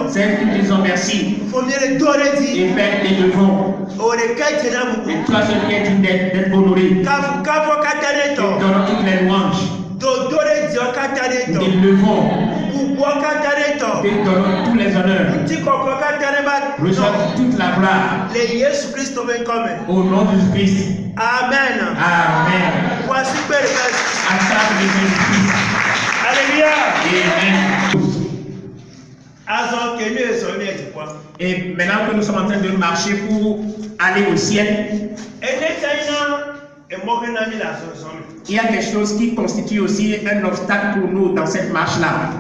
Celles qui disent merci. Et Père, les devons. Et toi seul qui es digne d'être honoré. Nous donnons toutes les louanges. Nous t'élevons. Nous te donnons tous les honneurs. Reçois toute la gloire. Au nom de Jésus-Christ. Amen. Amen. Voici que À ça, Jésus-Christ. Alléluia. Amen. Et maintenant que nous sommes en train de marcher pour aller au ciel, il y a quelque chose qui constitue aussi un obstacle pour nous dans cette marche-là.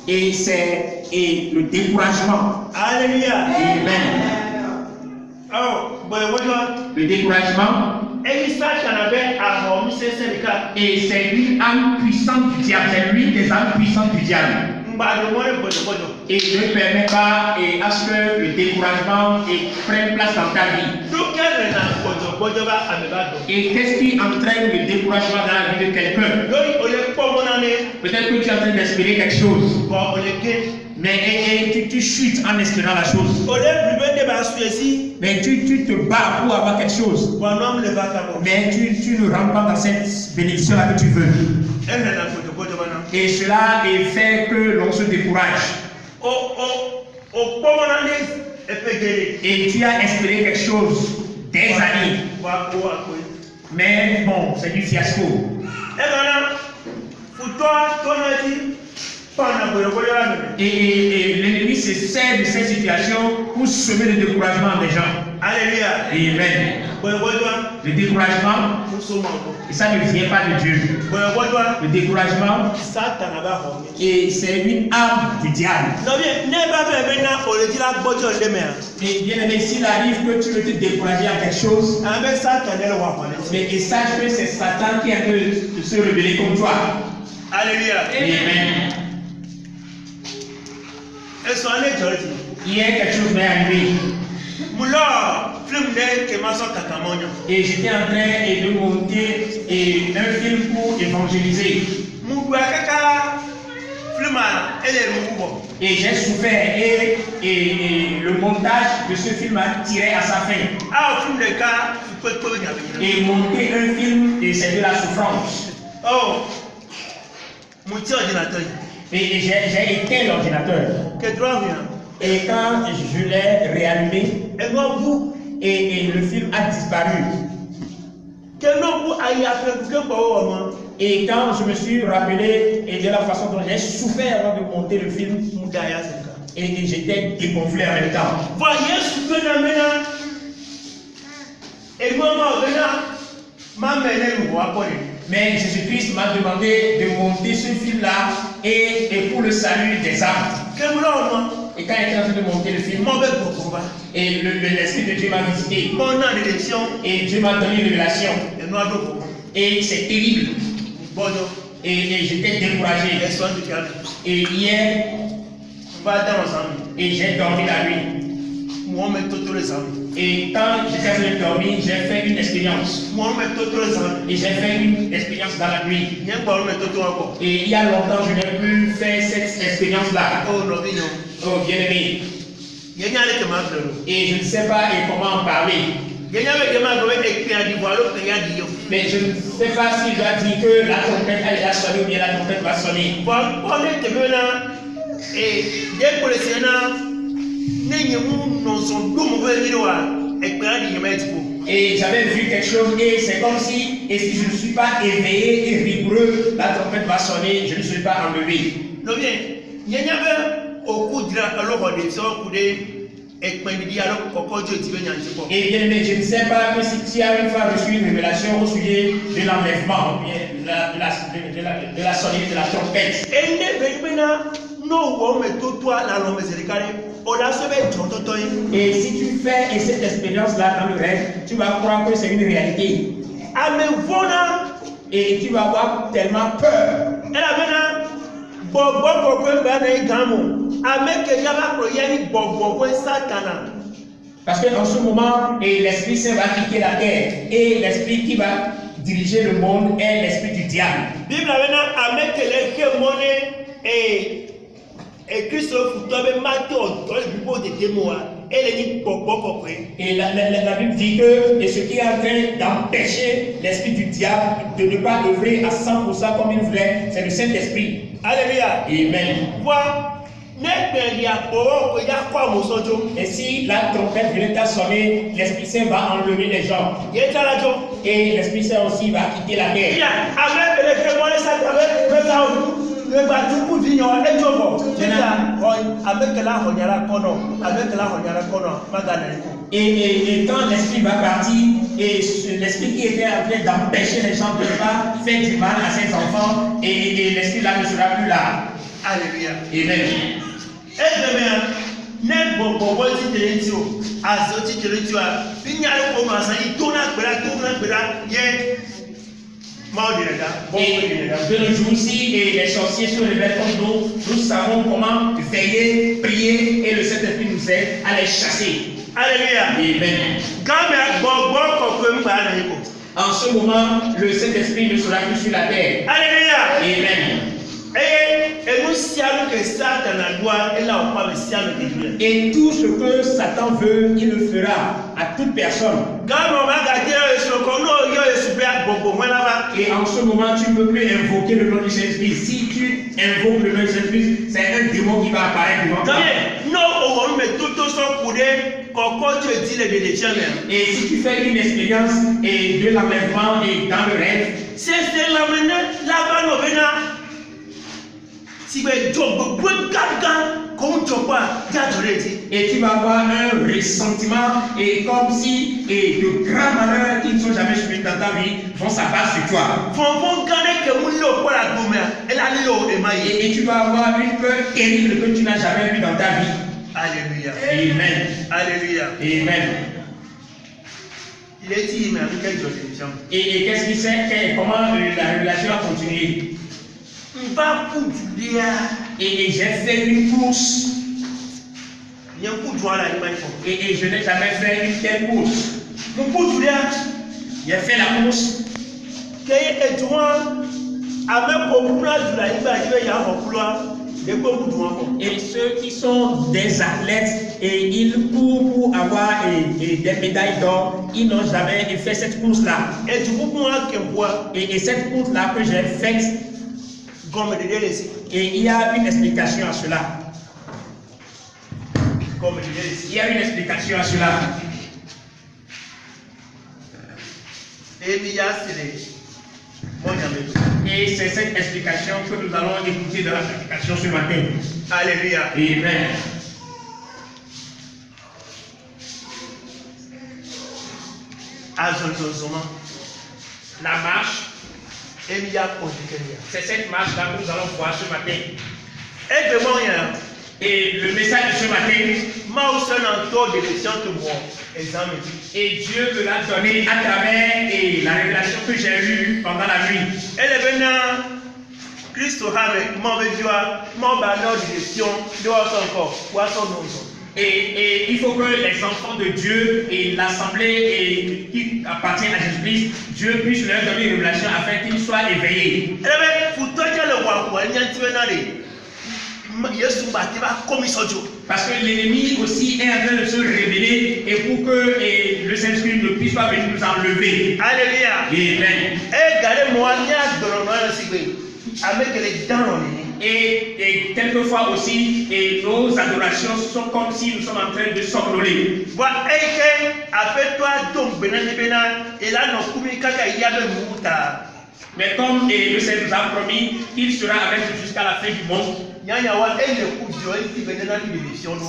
Et c'est le découragement. Alléluia. Amen. Le découragement. Et c'est l'une âme puissante du diable. C'est l'une des âmes puissantes du diable. Et ne permet pas à ce que le découragement prenne place dans ta vie. Et qu'est-ce qui entraîne le découragement dans la vie de quelqu'un? Peut-être que tu es en train d'espérer quelque chose. Mais tu chutes en espérant la chose. Mais tu te bats pour avoir quelque chose. Mais tu ne rentres pas dans cette bénédiction-là que tu veux. Et cela fait que l'on se décourage. Et tu as espéré quelque chose des années. Mais bon, c'est du fiasco. Et l'ennemi se sert de cette situation pour semer le découragement des gens. Alléluia. Amen. Le découragement, et ça ne vient pas de Dieu. Le découragement, et c'est une arme du diable. Et bien aimé, s'il arrive que tu veux te décourager à quelque chose, et sache que c'est Satan qui est en train de se révéler contre toi. Alléluia. Amen. Il y a quelque chose qui m'est arrivé. Et j'étais en train de monter un film pour évangéliser. Et j'ai souffert et le montage de ce film a tiré à sa fin. Et monter un film, c'est de la souffrance. Oh, et j'ai éteint l'ordinateur. Et quand je l'ai réallumé, et le film a disparu. Et quand je me suis rappelé et de la façon dont j'ai souffert avant de monter le film, et j'étais dégonflé en même temps. Mais Jésus-Christ m'a demandé de monter ce film-là et pour le salut des âmes. Et quand il était en train de monter le film, et l'Esprit de Dieu m'a visité. Et Dieu m'a donné une révélation. Et c'est terrible. Et j'étais découragé. Et hier, et j'ai dormi la nuit. Et quand j'étais en train de dormir, j'ai fait une expérience. Et j'ai fait une expérience dans la nuit. Et il y a longtemps, je n'ai plus fait cette expérience-là. Oh, bien aimé. Et je ne sais pas comment en parler. Mais je ne sais pas si je dois dire que la trompette a déjà sonné ou bien la trompette va sonner. Et j'avais vu quelque chose et c'est comme si, et si je ne suis pas éveillé et rigoureux, la trompette va sonner, je ne suis pas enlevé. Et bien aimé, je ne sais pas si tu as une fois reçu une révélation au sujet de l'enlèvement, de la sonnerie de la trompette. Et si tu fais cette expérience-là dans le rêve, tu vas croire que c'est une réalité. Et tu vas avoir tellement peur. Parce qu'en ce moment, l'Esprit Saint va quitter la terre. Et l'Esprit qui va diriger le monde est l'Esprit du diable. Et Christ le matin dans le bureau de démons, elle dit pourquoi. Et la Bible dit que et ce qui est en train d'empêcher l'esprit du diable de ne pas œuvrer à 100% comme il voulait, c'est le Saint-Esprit. Alléluia. Amen. Voilà. Et si la trompette venait à sonner, l'Esprit Saint va enlever les gens. Et l'Esprit Saint aussi va quitter la terre. Et quand l'Esprit va partir, et l'Esprit qui était en train d'empêcher les gens de ne pas faire du mal à ses enfants, et l'Esprit là ne sera plus là. Alléluia. Amen. Et de nos jours-ci, les sorciers se révèlent comme nous savons comment veiller, prier, et le Saint-Esprit nous aide à les chasser. Alléluia. Amen. En ce moment, le Saint-Esprit ne sera plus sur la terre. Alléluia. Amen. Et tout ce que Satan veut, il le fera à toute personne. Et en ce moment, tu ne peux plus invoquer le nom du Saint-Esprit. Si tu invoques le nom du Saint-Esprit, c'est un démon qui va apparaître devant toi. Et si tu fais une expérience de l'enlèvement et dans le rêve, et tu vas avoir un ressentiment et comme si de grands malheurs qui ne sont jamais survenus dans ta vie vont s'abattre sur toi. Et tu vas avoir une peur terrible que tu n'as jamais vue dans ta vie. Alléluia. Amen. Alléluia. Amen. Il est dit, mais avec quelle juridiction? Et qu'est-ce qu'il sait? Comment la révélation a continué? Et j'ai fait une course. Et je n'ai jamais fait une telle course. J'ai fait la course. Et ceux qui sont des athlètes et ils courent pour avoir des médailles d'or, ils n'ont jamais fait cette course-là. Et cette course-là que j'ai faite, et il y a une explication à cela. Il y a une explication à cela. Et c'est cette explication que nous allons écouter dans la prédication ce matin. Alléluia. Amen. La marche, c'est cette marche-là que nous allons voir ce matin. Et le message de ce matin, et Dieu me l'a donné à travers la révélation que j'ai eue pendant la nuit. Et il faut que les enfants de Dieu et l'assemblée qui appartient à Jésus-Christ, Dieu puisse leur donner une révélation afin qu'ils soient éveillés. Parce que l'ennemi aussi est en train de se révéler et pour que le Saint-Esprit ne puisse pas venir nous enlever. Alléluia. Amen. Et quelquefois aussi, nos adorations sont comme si nous sommes en train de somnoler. Mais comme le Seigneur nous a promis, il sera avec nous jusqu'à la fin du monde.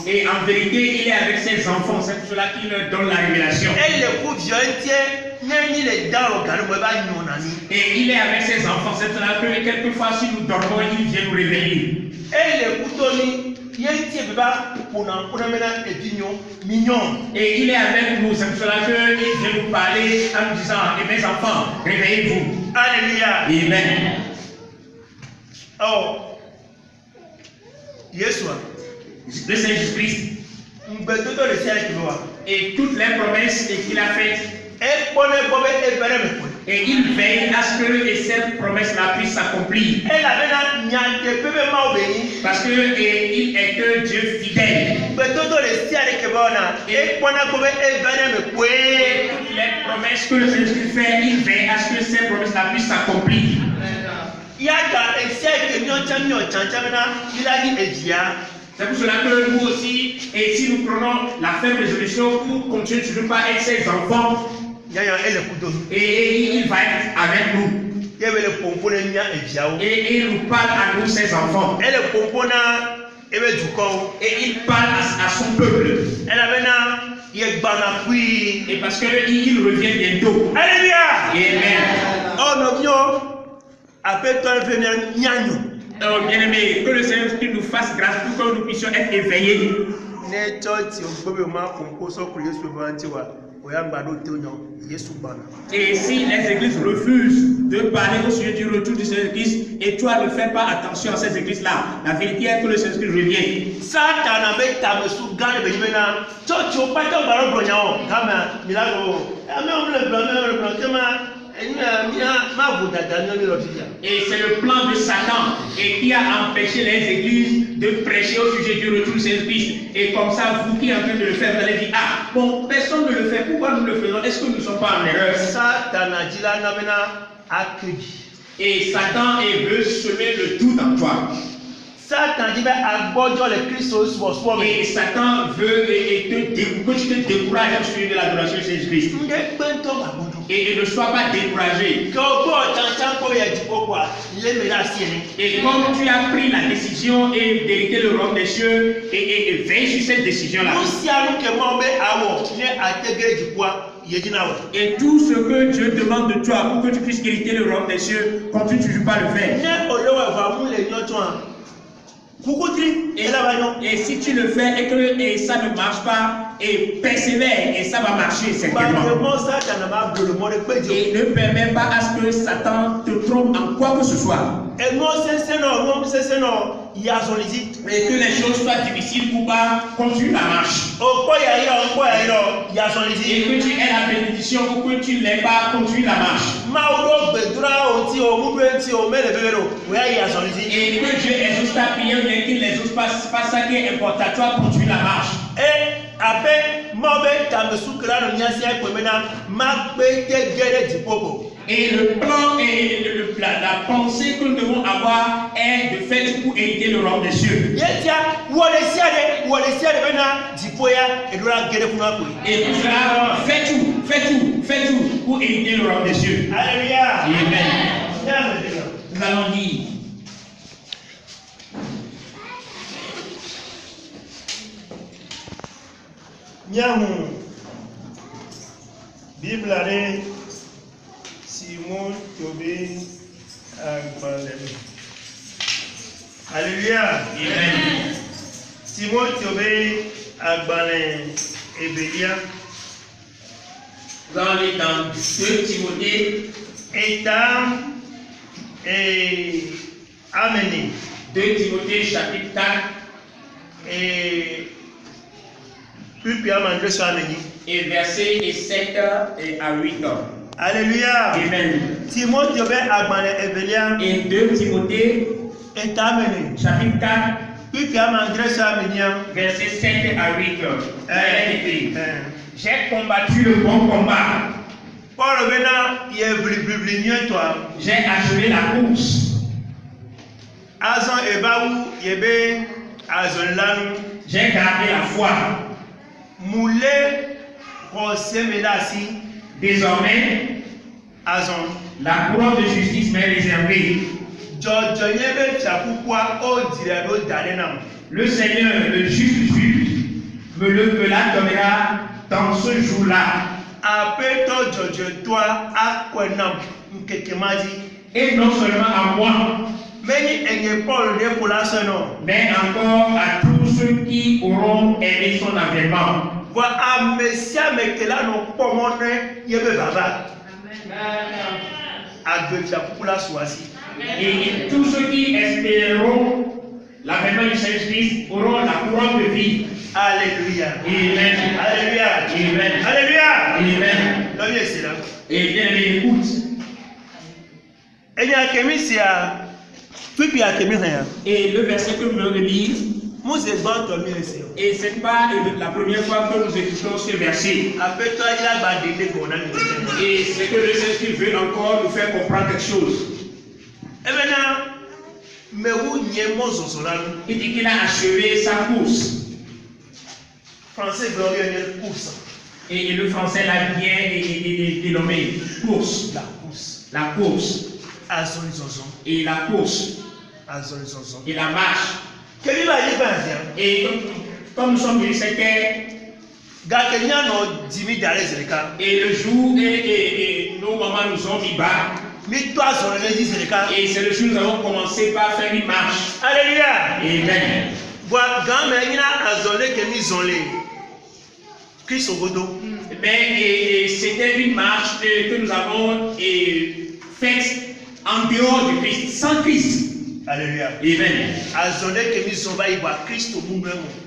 Et en vérité, il est avec ses enfants, c'est pour cela qu'il leur donne la révélation. Et il est avec ses enfants, c'est pour cela que quelquefois, si nous dormons, il vient nous réveiller. Et il est avec nous, c'est pour cela qu'il vient nous parler en nous disant, mes enfants, réveillez-vous. Alléluia. Amen. Oh. Yeshua. Le Seigneur Jésus-Christ. Et toutes les promesses qu'il a faites. Et il veille à ce que cette promesse-là puisse s'accomplir. Parce que il est que Dieu fidèle. Et toutes les promesses que le Seigneur fait, il veille à ce que ces promesses-là puissent s'accomplir. C'est pour cela que nous aussi, et si nous prenons la ferme résolution pour continuer de ne pas être ses enfants, et il va être avec nous. Et il nous parle à nous, ses enfants. Et il parle à son peuple. Et parce qu'il revient bientôt. Alléluia. Amen. Oh non, appelle-toi le Nyagno. Alors, bien-aimés, que le Seigneur nous fasse grâce pour que nous puissions être éveillés. Et si les églises refusent de parler au sujet du retour du Seigneur Christ, et toi ne fais pas attention à ces églises-là, la vérité est que le Seigneur Christ revient. Et c'est le plan de Satan et qui a empêché les églises de prêcher au sujet du retour du Seigneur Christ. Et comme ça, vous qui êtes en train de le faire, vous allez dire, ah, bon, personne ne le fait, pourquoi nous le faisons? Est-ce que nous ne sommes pas en erreur? Et Satan veut semer le doute en toi. Et Satan veut que tu te décourages au sujet de l'adoration de Jésus-Christ. Et ne sois pas découragé. Et comme tu as pris la décision et d'hériter le royaume des cieux, et veille sur cette décision-là. Et tout ce que Dieu demande de toi pour que tu puisses hériter le royaume des cieux, continue toujours pas le faire. Et si tu le fais et ça ne marche pas, et persévère, et ça va marcher certainement. Et ne permets pas à ce que Satan te trompe en quoi que ce soit. Et que les choses soient difficiles pour pas continuer la marche. Et que tu aies la bénédiction ou que tu ne l'aies pas, continue la marche. Et que Dieu exauce ta prière, mais qu'il n'exauce pas ça qui est important. Toi, continue la marche. Et le plan et la pensée que nous devons avoir est de faire tout pour hériter le royaume des cieux. Et pour cela, fais tout pour hériter le royaume des cieux. Alléluia. Amen. Nous allons dire. Bible allait Simon Tobé Agbalem. Alléluia. Amen. Simon Tobé Agbalem Ebelia. Nous allons aller dans 2 Timothée. État et amené. 2 Timothée chapitre 4. Et puis amené. Et versets 7 à 8. Alléluia. Amen. Timothée Agbalem Ebelia. Et 2 Timothée État amené. chapitre 4. Puis amené. Versets 7 à 8. Là, il est écrit. J'ai combattu le bon combat. J'ai achevé la course. J'ai gardé la foi. Désormais, la couronne de justice m'est réservée. Le Seigneur, le juste juge, me la donnera dans ce jour-là. Et non seulement à moi, mais encore à tous ceux qui auront aimé son avènement. Et tous ceux qui espéreront l'avènement du Saint-Christ auront la couronne de vie. Alléluia. Amen. Alléluia. Amen. Alléluia. Amen. L'homme est là. Et bien, écoute. Et il y a quelqu'un qui a. Puis il y a quelqu'un qui a. Et le verset que nous venons de lire, Moi, c'est bon, toi, mieux, c'est. et ce n'est pas la première fois que nous écoutons ce verset. Après toi, il a badé qu'on a mis. Et c'est que le Saint-Esprit veut encore nous faire comprendre quelque chose. Et maintenant, mais où n'y est mon là? Il dit qu'il a achevé sa course. Français, glorieux, il y a une course. Et le français l'a bien dénommé course. La course. La course. À son chanson. Et la course. À son chanson. Et la marche. Quel va y passer? Et comme nous sommes venus, c'était. Et le jour et nos mamans nous ont mis bas. Et c'est le jour où nous avons commencé par faire une marche. Alléluia. Amen. Mais c'était une marche que nous avons faite en dehors du Christ, sans Christ. Alléluia. Amen.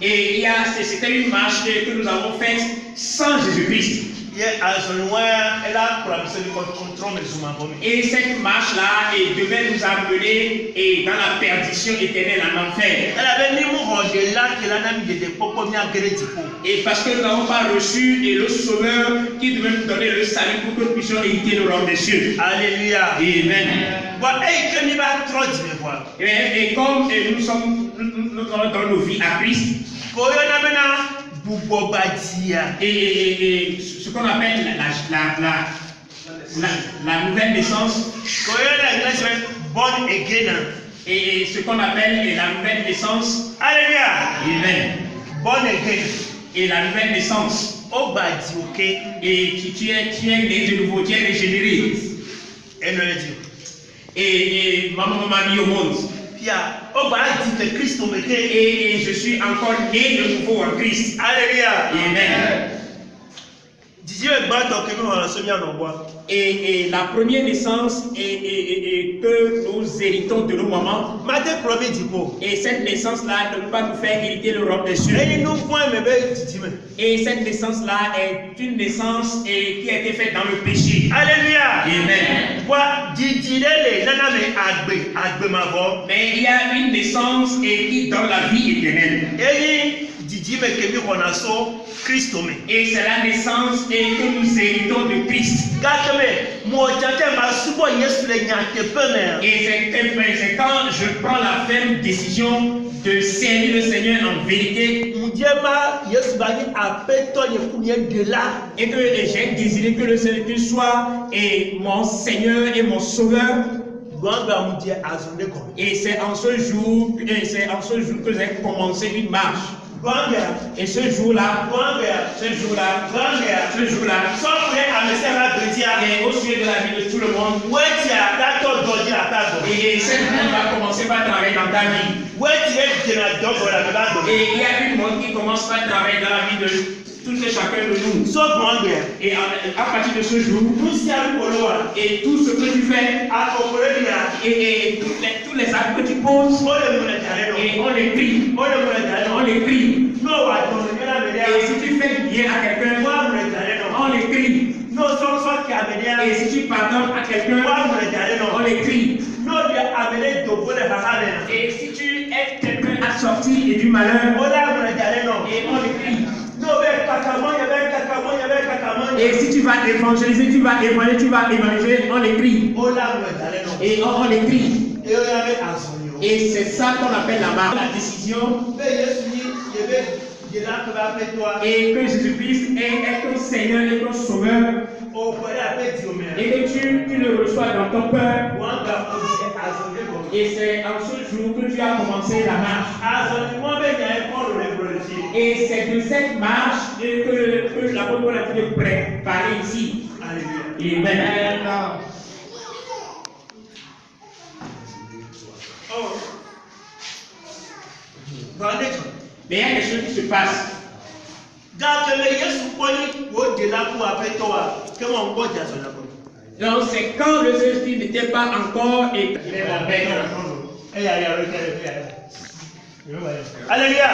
Et c'était une marche que nous avons faite sans Jésus-Christ. Et cette marche-là devait nous amener dans la perdition éternelle en enfer. Et parce que nous n'avons pas reçu le Sauveur qui devait nous donner le salut pour que nous puissions hériter le royaume des cieux. Alléluia. Amen. Et comme nous avons dans nos vies à Christ, et ce qu'on appelle la nouvelle naissance, et ce qu'on appelle la nouvelle naissance, Alléluia. Amen. Born again. Et la nouvelle naissance, et tu es né de nouveau, tu es régénéré. Et maman m'a mis au monde. Et je suis encore né de nouveau en Christ. Alléluia. Amen. Et la première naissance est que nous héritons de nos mamans. Et cette naissance-là ne peut pas nous faire hériter le royaume des cieux. Et cette naissance-là est une naissance qui a été faite dans le péché. Alléluia. Amen. Mais il y a une naissance qui donne la vie éternelle. Et c'est la naissance que nous héritons de Christ. Et c'est quand je prends la ferme décision de servir le Seigneur en vérité. Et que j'ai désiré que le Seigneur soit mon Seigneur et mon Sauveur. Et c'est en ce jour que j'ai commencé une marche. Et ce jour-là, et au sujet de la vie de tout le monde, et cette monde va commencer par travailler dans ta vie. Et il y a une monde qui commence par travailler dans la vie de tous et chacun de nous. Et à partir de ce jour, et tout ce que tu fais, et tous les actes que tu poses, et on les prie. On les prie. Et si tu fais bien à quelqu'un, on les crie. Et si tu pardonnes à quelqu'un, on les crie. Et si tu aides quelqu'un à sortir du malheur, et on les crie. Et si tu vas évangéliser, tu vas évangéliser, on les crie. Et on les crie. Et c'est ça qu'on appelle la décision. Et que Jésus-Christ est ton Seigneur et ton Sauveur. Et que tu le reçois dans ton cœur. Et c'est en ce jour que tu as commencé la marche. Et c'est de cette marche que la bonne a été préparée ici. Alléluia. Amen. Mais il y a quelque chose qui se passe. Donc c'est quand le Saint-Esprit n'était pas encore établi la paix. Alléluia.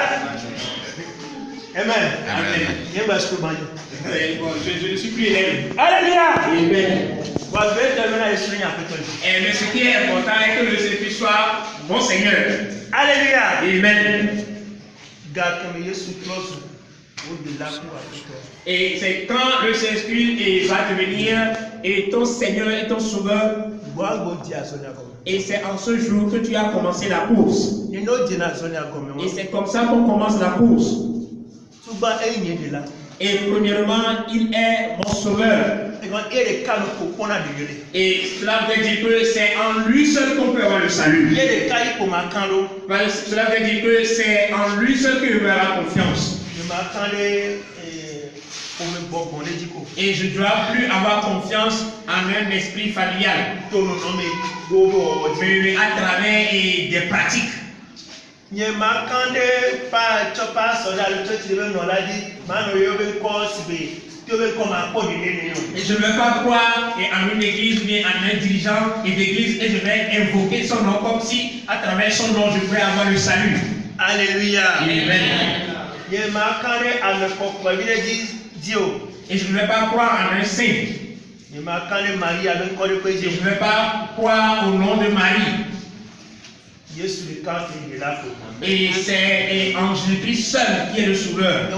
Amen. Amen. Amen. Je ne suis plus élève. Alléluia. Amen. Mais ce qui est important est que le Saint-Esprit soit mon Seigneur. Alléluia. Amen. Au-delà pour Et c'est quand le Saint-Esprit va devenir ton Seigneur et ton Sauveur. Et c'est en ce jour que tu as commencé la course. Et c'est comme ça qu'on commence la course. Et premièrement, il est mon Sauveur. Et cela veut dire que c'est en lui seul qu'on peut avoir le salut. Cela veut dire que c'est en lui seul que je peux avoir confiance. Et je ne dois plus avoir confiance en un esprit familial, mais à travers des pratiques. Et je ne veux pas croire en une église, mais en un dirigeant d'église, et je vais invoquer son nom comme si à travers son nom je pouvais avoir le salut. Alléluia. Amen. Et je ne vais pas croire en un saint. Et je ne vais pas croire au nom de Marie. Et c'est en Jésus-Christ seul qui est le Sauveur.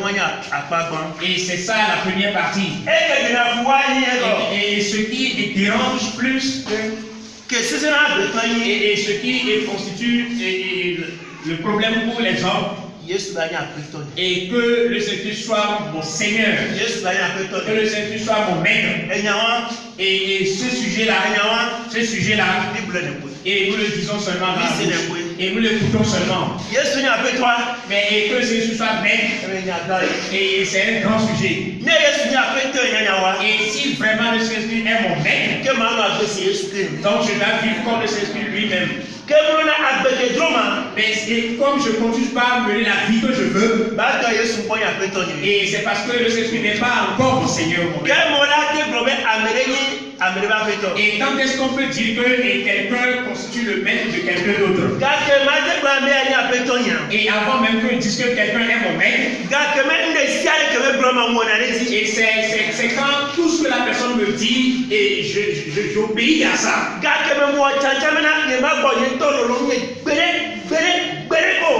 Et c'est ça la première partie. Et ce qui dérange plus et ce qui constitue le problème pour les hommes, et que le Saint-Esprit soit mon Seigneur, que le Saint-Esprit soit mon maître. Et ce sujet-là, et nous le disons seulement dans la bouche, et nous l'écoutons seulement. Mais et que le Saint-Esprit soit maître, et c'est un grand sujet. Et si vraiment le Saint-Esprit est mon maître, donc je dois vivre comme le Saint-Esprit lui-même. Mais comme je ne continue pas à mener la vie que je veux, et c'est parce que le Saint-Esprit n'est pas encore mon Seigneur, mon maître. Et quand est-ce qu'on peut dire que quelqu'un constitue le maître de quelqu'un d'autre? Et avant même qu'on dise que quelqu'un est mon maître, et c'est quand tout ce que la personne me dit et j'obéis à ça.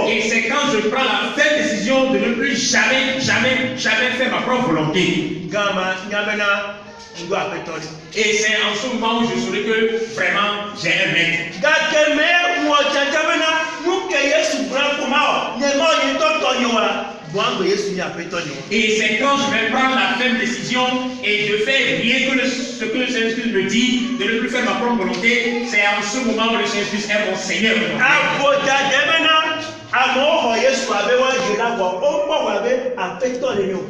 Et c'est quand je prends la ferme décision de ne plus jamais faire ma propre volonté. Et c'est en ce moment où je saurai que vraiment j'ai un maître. Et c'est quand je vais prendre la ferme décision et de faire rien que ce que le Saint-Esprit me dit, de ne plus faire ma propre volonté, c'est en ce moment où le Saint-Esprit est mon Seigneur.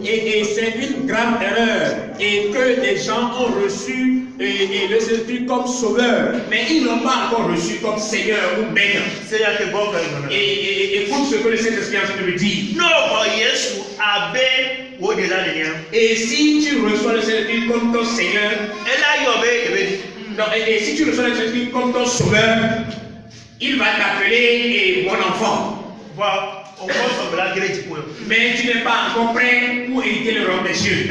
Et c'est une grande erreur et que des gens ont reçu et le Saint-Esprit comme sauveur, mais ils n'ont pas encore reçu comme Seigneur ou maître. Et écoute ce que le Saint-Esprit est en train de me dire. Et si tu reçois le Saint-Esprit comme ton Seigneur, et si tu reçois le Saint-Esprit comme ton sauveur, il va t'appeler mon enfant. Mais tu n'es pas encore prêt pour hériter le royaume des cieux.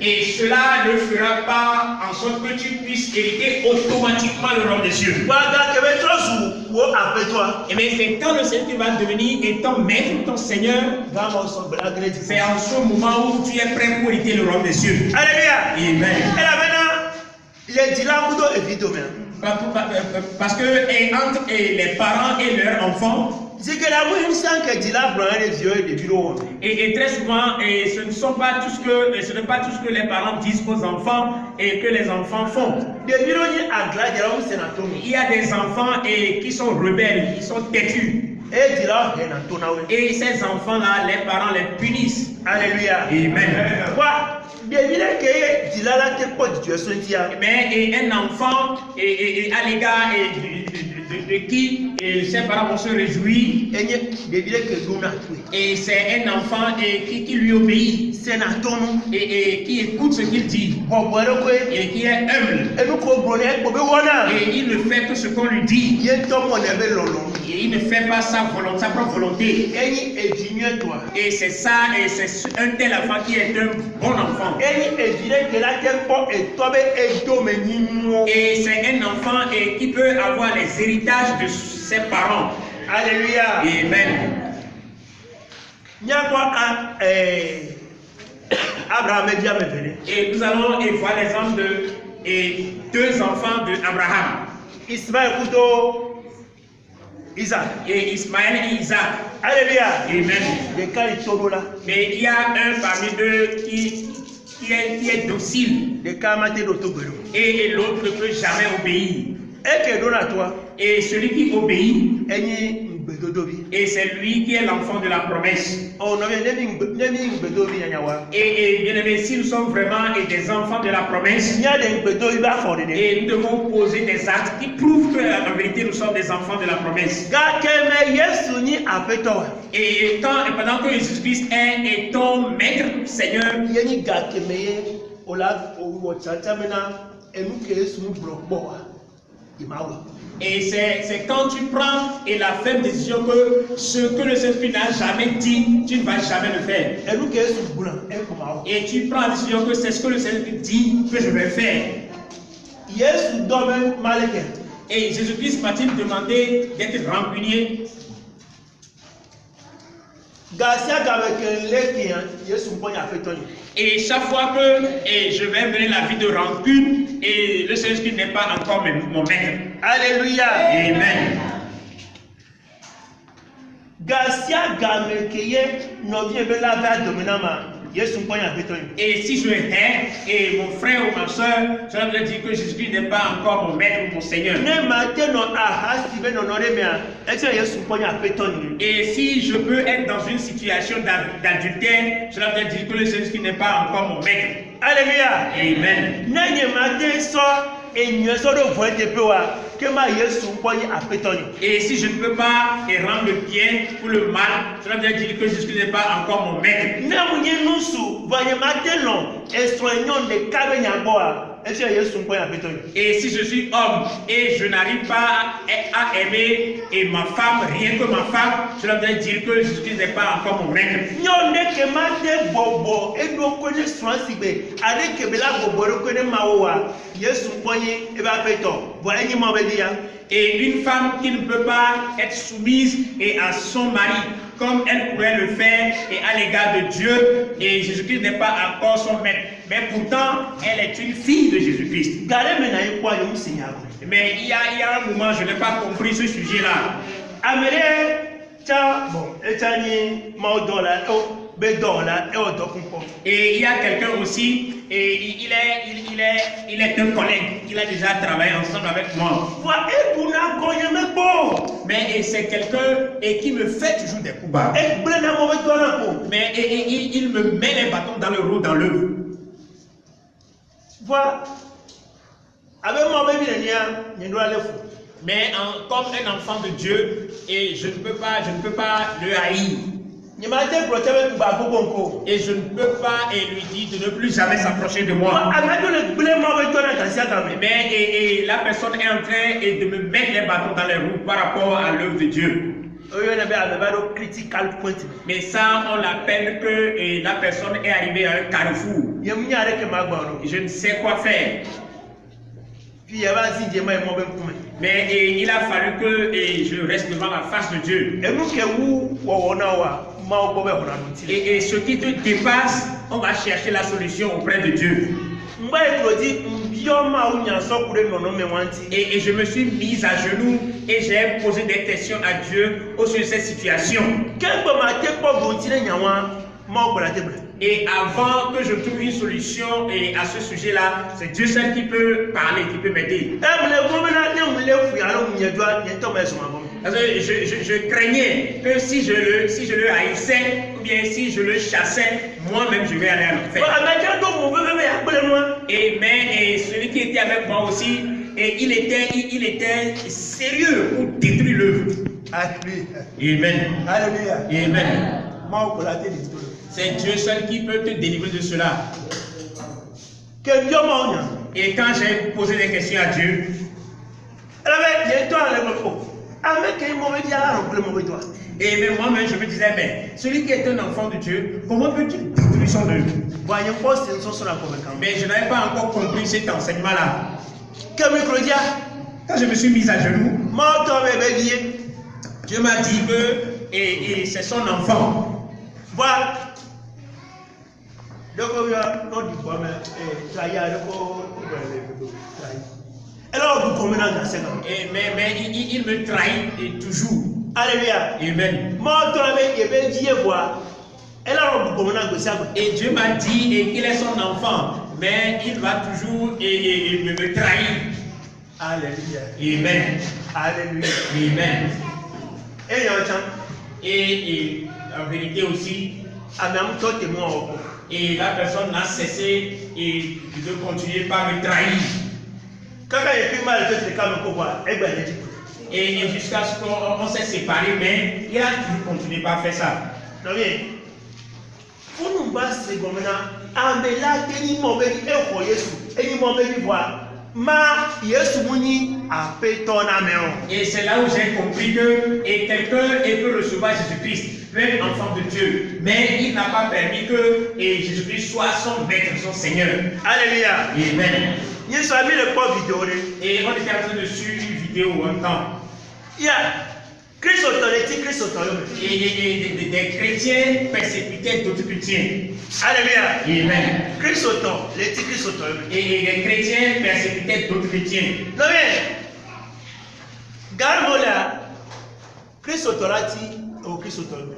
Et cela ne fera pas en sorte que tu puisses hériter automatiquement le royaume des cieux. Et bien c'est quand le Seigneur va devenir ton maître, ton Seigneur, c'est en ce moment où tu es prêt pour hériter le royaume des cieux. Alléluia. Amen. Parce que entre les parents et leurs enfants, et très souvent, ce n'est pas tout ce que les parents disent aux enfants et que les enfants font. Il y a des enfants qui sont rebelles, qui sont têtus. Et ces enfants-là, les parents les punissent. Alléluia. Amen. Mais un enfant à l'égard de qui ses parents vont se réjouir, Et c'est un enfant qui lui obéit. C'est un atome. Et qui écoute ce qu'il dit. Et qui est humble. Et il ne fait que ce qu'on lui dit. Et il ne fait pas sa propre volonté. Et c'est ça, et c'est un tel enfant qui est un bon enfant. Et c'est un enfant qui peut avoir les héritages de ses parents. Alléluia. Amen. Et nous allons voir l'exemple de deux enfants d'Abraham. Ismaël Couteau, Isaac. Et Ismaël et Isaac. Alléluia. Amen. Mais il y a un parmi eux qui est docile. Et l'autre ne peut jamais obéir. Et celui qui obéit, et c'est lui qui est l'enfant de la promesse. Et bien aimé, si nous sommes vraiment des enfants de la promesse, et nous devons poser des actes qui prouvent que en vérité nous sommes des enfants de la promesse. Et pendant que Jésus-Christ est ton maître, Seigneur, et c'est quand tu prends et la ferme décision que ce que le Saint-Esprit n'a jamais dit, tu ne vas jamais le faire. Et tu prends la décision que c'est ce que le Saint-Esprit dit que je vais faire. Et Jésus-Christ m'a-t-il demandé d'être rancunier? Et chaque fois que je vais mener la vie de rancune, et le Saint-Esprit n'est pas encore mon maître. Alléluia. Amen. Et si je hais et mon frère ou ma soeur, cela veut dire que Jésus-Christ n'est pas encore mon maître ou mon Seigneur. Et si je peux être dans une situation d'adultère, cela veut dire que le Saint-Esprit n'est pas encore mon maître. Alléluia. Amen. Et si je ne peux pas rendre le bien ou le mal, cela veut dire que Jésus n'est pas encore mon maître. Et si je suis homme et je n'arrive pas à aimer ma femme, rien que ma femme, cela veut dire que Jésus n'est pas encore mon maître. Et une femme qui ne peut pas être soumise à son mari comme elle pourrait le faire et à l'égard de Dieu, et Jésus-Christ n'est pas encore son maître, mais pourtant elle est une fille de Jésus-Christ. Mais il y a un moment, je n'ai pas compris ce sujet-là. Et il y a quelqu'un aussi, et il est un collègue, il a déjà travaillé ensemble avec moi. Mais c'est quelqu'un qui me fait toujours des coups bas. Mais il me met les bâtons dans le roue, dans l'œuvre. Mais comme un enfant de Dieu, et je ne peux pas le haïr. Et je ne peux pas lui dire de ne plus jamais s'approcher de moi. Mais la personne est en train de me mettre les bâtons dans les roues par rapport à l'œuvre de Dieu. Mais ça, on l'appelle que la personne est arrivée à un carrefour. Je ne sais quoi faire. Mais il a fallu que je reste devant la face de Dieu. Et ce qui te dépasse, on va chercher la solution auprès de Dieu. Et je me suis mise à genoux et j'ai posé des questions à Dieu au sujet de cette situation. Et avant que je trouve une solution à ce sujet-là, c'est Dieu seul qui peut parler, qui peut m'aider. Je craignais que si je le haïssais, ou bien si je le chassais, moi-même je vais aller à l'enfer. Mais celui qui était avec moi aussi, il était sérieux pour détruire l'œuvre. Alléluia. Amen. Alléluia. Amen. C'est Dieu seul qui peut te délivrer de cela. Et quand j'ai posé des questions à Dieu, et même moi-même je me disais, mais celui qui est un enfant de Dieu, comment peux-tu détruire son œuvre? Mais je n'avais pas encore compris cet enseignement-là. Quand je me suis mis à genoux, Dieu m'a dit que et c'est son enfant. Voilà. Mais il me trahit toujours. Alléluia. Amen. Et Dieu m'a dit qu'il est son enfant, mais il va toujours me trahir. Alléluia. Amen. Alléluia. Amen. Et Et en vérité aussi, et la personne n'a cessé de continuer par me trahir. Et jusqu'à ce qu'on s'est séparés, mais il a toujours continué par faire ça. Et c'est là où j'ai compris que quelqu'un peut recevoir Jésus-Christ, un enfant de Dieu, mais il n'a pas permis que Jésus-Christ soit son maître, son Seigneur. Alléluia. Amen. Et on était en train de suivre une vidéo un temps. Et des chrétiens persécutés d'autres chrétiens. Alléluia. Amen. Et Et des chrétiens persécutés d'autres chrétiens.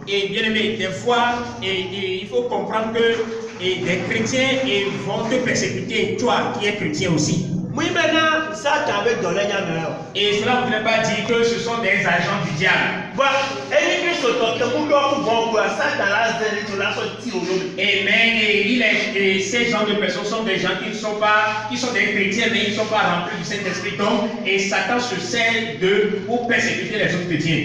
Et bien aimé, des fois, il faut comprendre que des chrétiens vont te persécuter, toi qui es chrétien aussi. Et cela ne voudrait pas dire que ce sont des agents du diable. Mais ces gens de personnes sont des gens qui sont des chrétiens, mais ils ne sont pas remplis du Saint-Esprit. Et Satan se sert d'eux pour persécuter les autres chrétiens.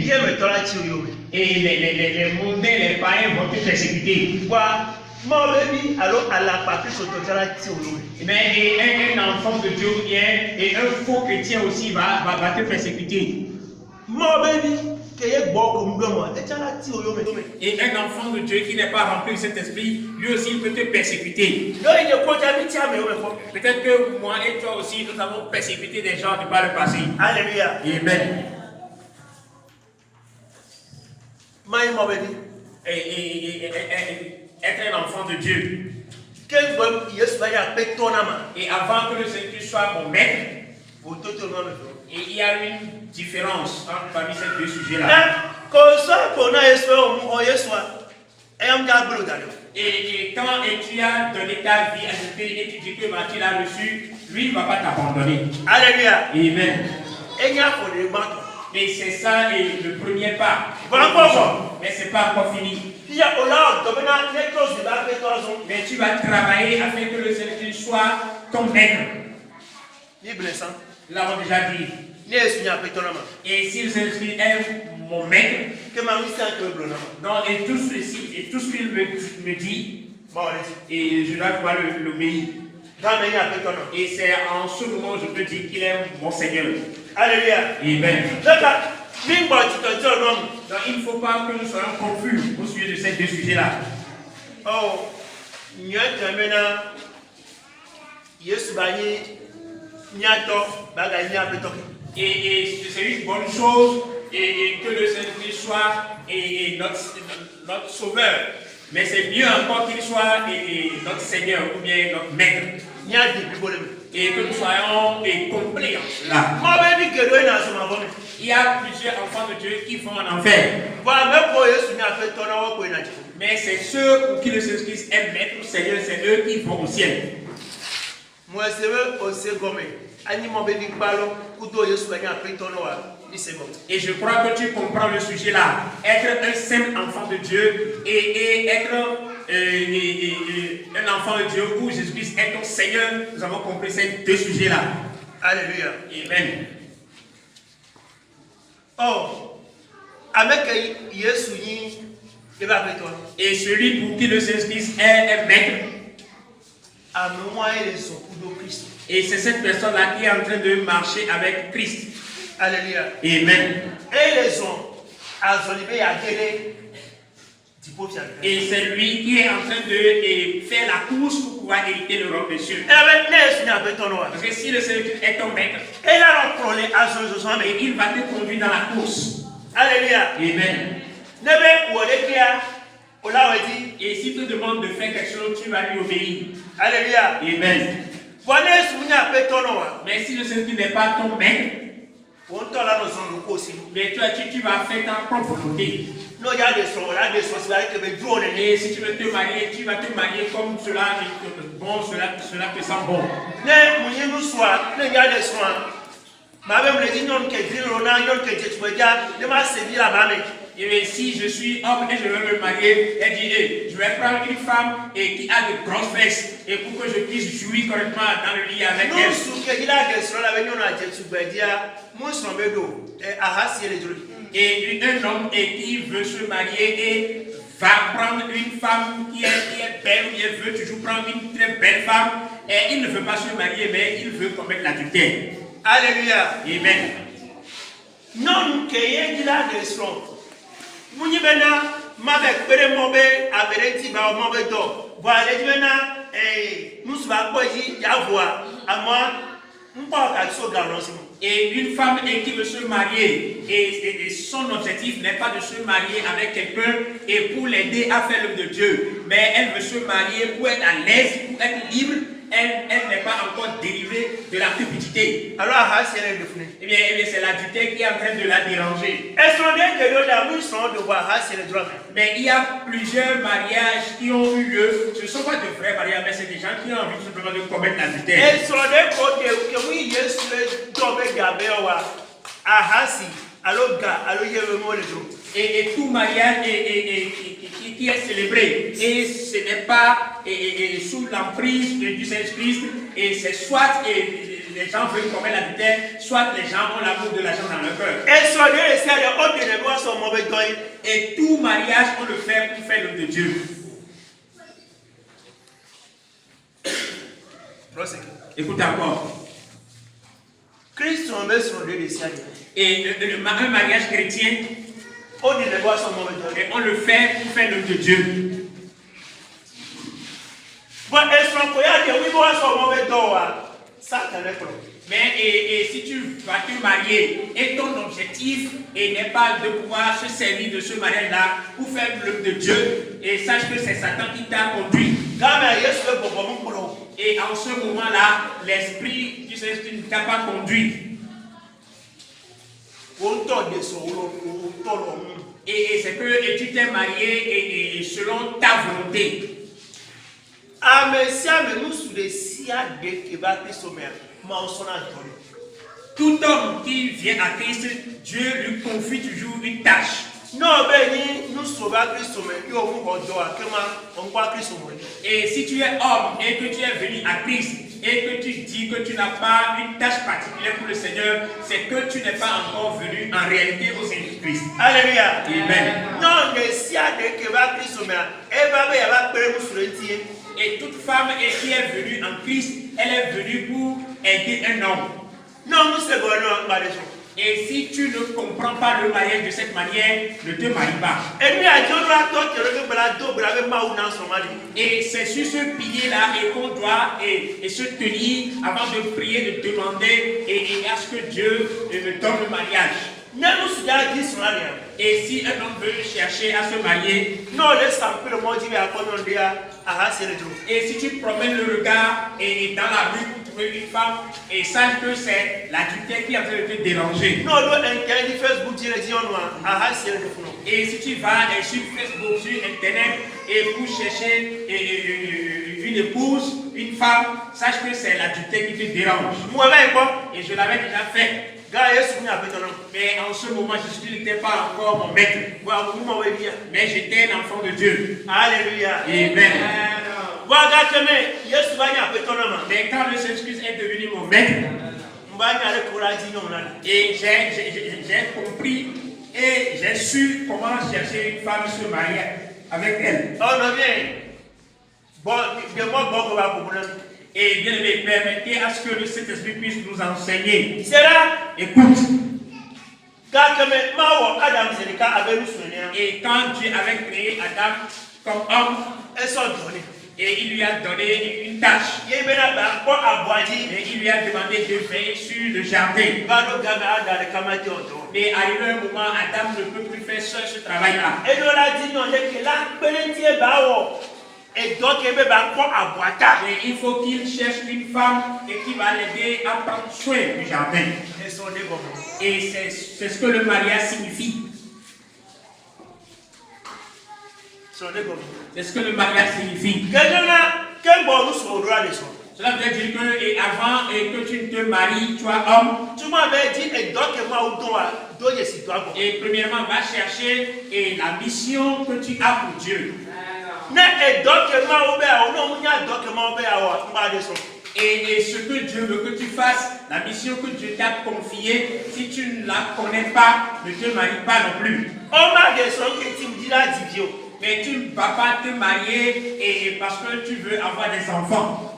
Et les mondains, les païens vont te persécuter. Mais un enfant de Dieu et un faux chrétien aussi va te persécuter. Et un enfant de Dieu qui n'est pas rempli de cet esprit, lui aussi il peut te persécuter. Peut-être que moi et toi aussi, nous avons persécuté des gens par le passé. Alléluia. Amen. Être un enfant de Dieu. Et avant que le Seigneur soit mon maître, et il y a une différence parmi ces deux sujets-là. Et quand tu as donné ta vie à Jésus et tu dis que tu l'as reçu, lui ne va pas t'abandonner. Alléluia. Amen. Et c'est ça le premier pas. Mais ce n'est pas encore fini. Mais tu vas travailler afin que le Seigneur soit ton maître. Nous l'avons déjà dit. Et si le Seigneur est mon maître, et tout ce qu'il me dit, et je dois pouvoir l'obéir. Et c'est en ce moment où je peux dire qu'il est mon Seigneur. Alléluia. Amen. Donc il ne faut pas que nous soyons confus au sujet de ces deux sujets-là. Et c'est une bonne chose et que le Seigneur soit notre sauveur. Mais c'est mieux encore qu'il soit notre Seigneur ou bien notre maître. Et que nous soyons compris en cela. Il y a plusieurs enfants de Dieu qui vont en enfer. Mais c'est ceux pour qui le Seigneur Christ est maître, Seigneur, c'est eux qui vont au ciel. Et je crois que tu comprends le sujet là. Être un simple enfant de Dieu et être un enfant de Dieu où Jésus-Christ est ton Seigneur, nous avons compris ces deux sujets là. Alléluia. Amen. Avec Jésus, Et celui pour qui le Saint-Christ est maître. Et c'est cette personne-là qui est en train de marcher avec Christ. Alléluia. Amen. Et les hommes, et c'est lui qui est en train de faire la course pour pouvoir hériter le royaume des cieux. Parce que si le Seigneur est ton maître, et il va te conduire dans la course. Alléluia. Amen. Et s'il te demande de faire quelque chose, tu vas lui obéir. Alléluia. Amen. Mais si le Seigneur n'est pas ton maître, mais toi, tu vas faire ta propre volonté. Et si tu veux te marier, tu vas te marier comme cela, bon, cela te semble bon. Et bien, si je suis homme et je veux me marier, elle dit, hey, je vais prendre une femme qui a de grosses fesses et pour que je puisse jouir correctement dans le lit avec elle. Et un homme qui veut se marier et va prendre une femme qui est belle, ou il veut toujours prendre une très belle femme, et il ne veut pas se marier, mais il veut commettre l'adultère. Alléluia. Amen. Non, qui est de Muni bena mabe pere mobe abereti ba mobe do voilà bena nous va poji yavoa ama mpa ka so garantie. Et une femme qui veut se marier et son objectif n'est pas de se marier avec quelqu'un et pour l'aider à faire l'œuvre de Dieu, mais elle veut se marier pour être à l'aise, pour être libre. Elle n'est pas encore dérivée de la cupidité. Alors, eh bien c'est l'adultère qui est en train de la déranger. Mais il y a plusieurs mariages qui ont eu lieu. Ce ne sont pas de vrais mariages, mais c'est des gens qui ont envie tout simplement de commettre l'adultère. Et tout mariage qui est célébré, et ce n'est pas sous l'emprise du Saint-Christ, et c'est soit les gens veulent commettre l'adultère, soit les gens ont l'amour de l'argent dans leur cœur. Et tout mariage, on le fait pour faire l'œuvre de Dieu. Écoute encore. Et un mariage chrétien, et on le fait pour faire l'œuvre de Dieu. Mais si tu vas te marier et ton objectif n'est pas de pouvoir se servir de ce mariage-là pour faire l'œuvre de Dieu, et sache que c'est Satan qui t'a conduit. Et en ce moment-là, l'esprit du Saint-Esprit ne t'a pas conduit. Et c'est que tu t'es marié et selon ta volonté. Tout homme qui vient à Christ, Dieu lui confie toujours une tâche. Et si tu es homme et que tu es venu à Christ et que tu dis que tu n'as pas une tâche particulière pour le Seigneur, c'est que tu n'es pas encore venu en réalité au Saint-Christ. Alléluia. Amen. Et toute femme qui est venue en Christ, elle est venue pour aider un homme. Et si tu ne comprends pas le mariage de cette manière, ne te marie pas. Et c'est sur ce pilier-là qu'on doit se tenir avant de prier, de demander et à ce que Dieu me donne le mariage. Et si un homme veut chercher à se marier, et si tu promènes le regard et dans la rue pour trouver une femme, et sache que c'est l'adultère qui est en train de te déranger. Et si tu vas sur Facebook, sur Internet, et pour chercher une épouse, une femme, sache que c'est l'adultère qui te dérange. Et je l'avais déjà fait. Mais en ce moment, Jésus n'était pas encore mon maître. Mais j'étais un enfant de Dieu. Alléluia. Amen. Mais quand le Saint-Christ est devenu mon maître, et j'ai compris et j'ai su comment chercher une femme se marier. avec elle. On vient. Bon, de moi, bon, on va comprendre. Et bien aimé, permettez à ce que le Saint-Esprit puisse nous enseigner. C'est là. Écoute. Et quand Dieu avait créé Adam comme homme, et il lui a donné une tâche. Et il lui a demandé de veiller sur le jardin. Mais arrivé un moment, Adam ne peut plus faire seul ce travail-là. Et il faut qu'il cherche une femme et qui va l'aider à prendre soin du jardin. Et c'est ce que le mariage signifie. C'est ce que le mariage signifie. Cela veut dire que et avant que tu ne te maries, tu es homme. Et premièrement, va chercher la mission que tu as pour Dieu. Et ce que Dieu veut que tu fasses, la mission que Dieu t'a confiée, si tu ne la connais pas, ne te marie pas non plus. Mais tu ne vas pas te marier parce que tu veux avoir des enfants.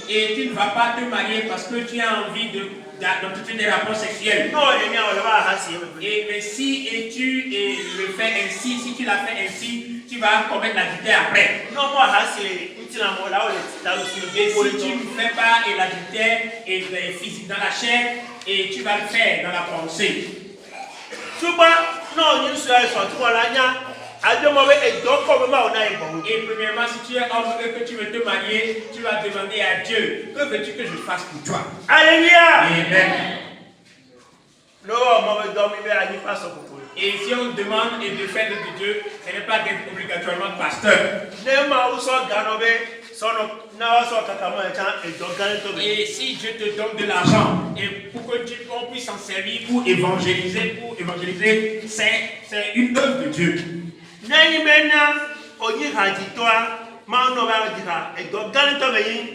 Et tu ne vas pas te marier parce que tu as envie d'entretenir des rapports sexuels. Mais si tu le fais ainsi, si tu l'as fait ainsi, tu vas commettre l'adultère après. Et si tu ne fais pas l'adultère physique dans la chair, et tu vas le faire dans la pensée. Et premièrement, si tu es homme et que tu veux te marier, tu vas demander à Dieu, que veux-tu que je fasse pour toi? Alléluia. Amen. Et si on demande de faire de Dieu, ce n'est pas d'être obligatoirement pasteur. Et si Dieu te donne de l'argent et pour que on puisse s'en servir pour évangéliser, c'est une œuvre de Dieu.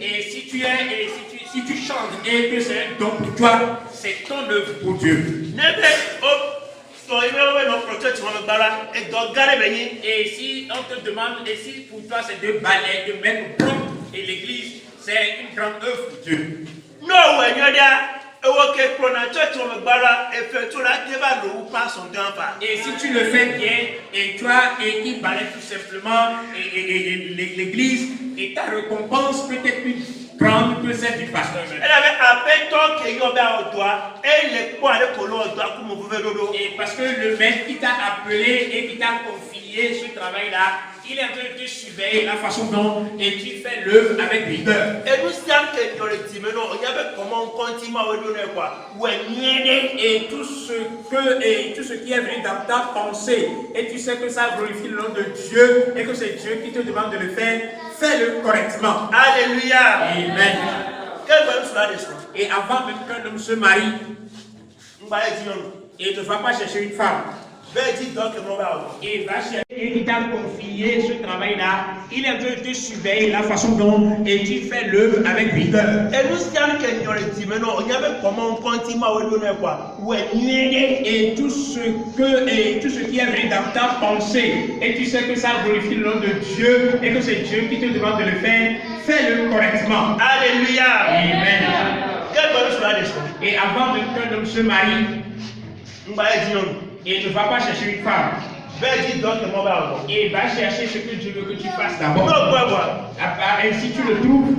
Et si tu chantes et que c'est un don pour toi, c'est ton œuvre pour Dieu. Et si on te demande, et si pour toi c'est de balayer, de mettre propre et l'église, c'est une grande œuvre pour Dieu. Et si tu le fais bien, et toi, et qui balaye tout simplement l'église, et ta récompense peut être plus grande que celle du pasteur. Et parce que le maître qui t'a appelé et qui t'a confié ce travail-là, il est en train de te surveiller la façon dont et tu fais l'œuvre avec rigueur. Et tout ce qui est venu dans ta pensée, et tu sais que ça glorifie le nom de Dieu et que c'est Dieu qui te demande de le faire, fais-le correctement. Alléluia. Amen. Et avant même qu'un homme se marie, il ne va pas chercher une femme. Il va chercher et qui t'a confié ce travail-là. Il est en train de te surveiller la façon dont et tu fais l'œuvre avec rigueur. Et tout ce qui est venu dans ta pensée, et tu sais que ça glorifie le nom de Dieu et que c'est Dieu qui te demande de le faire, fais-le correctement. Alléluia. Amen. Et avant même qu'un homme se marie, il ne va pas chercher une femme. Il va chercher ce que Dieu veut que tu fasses d'abord. Et si tu le trouves,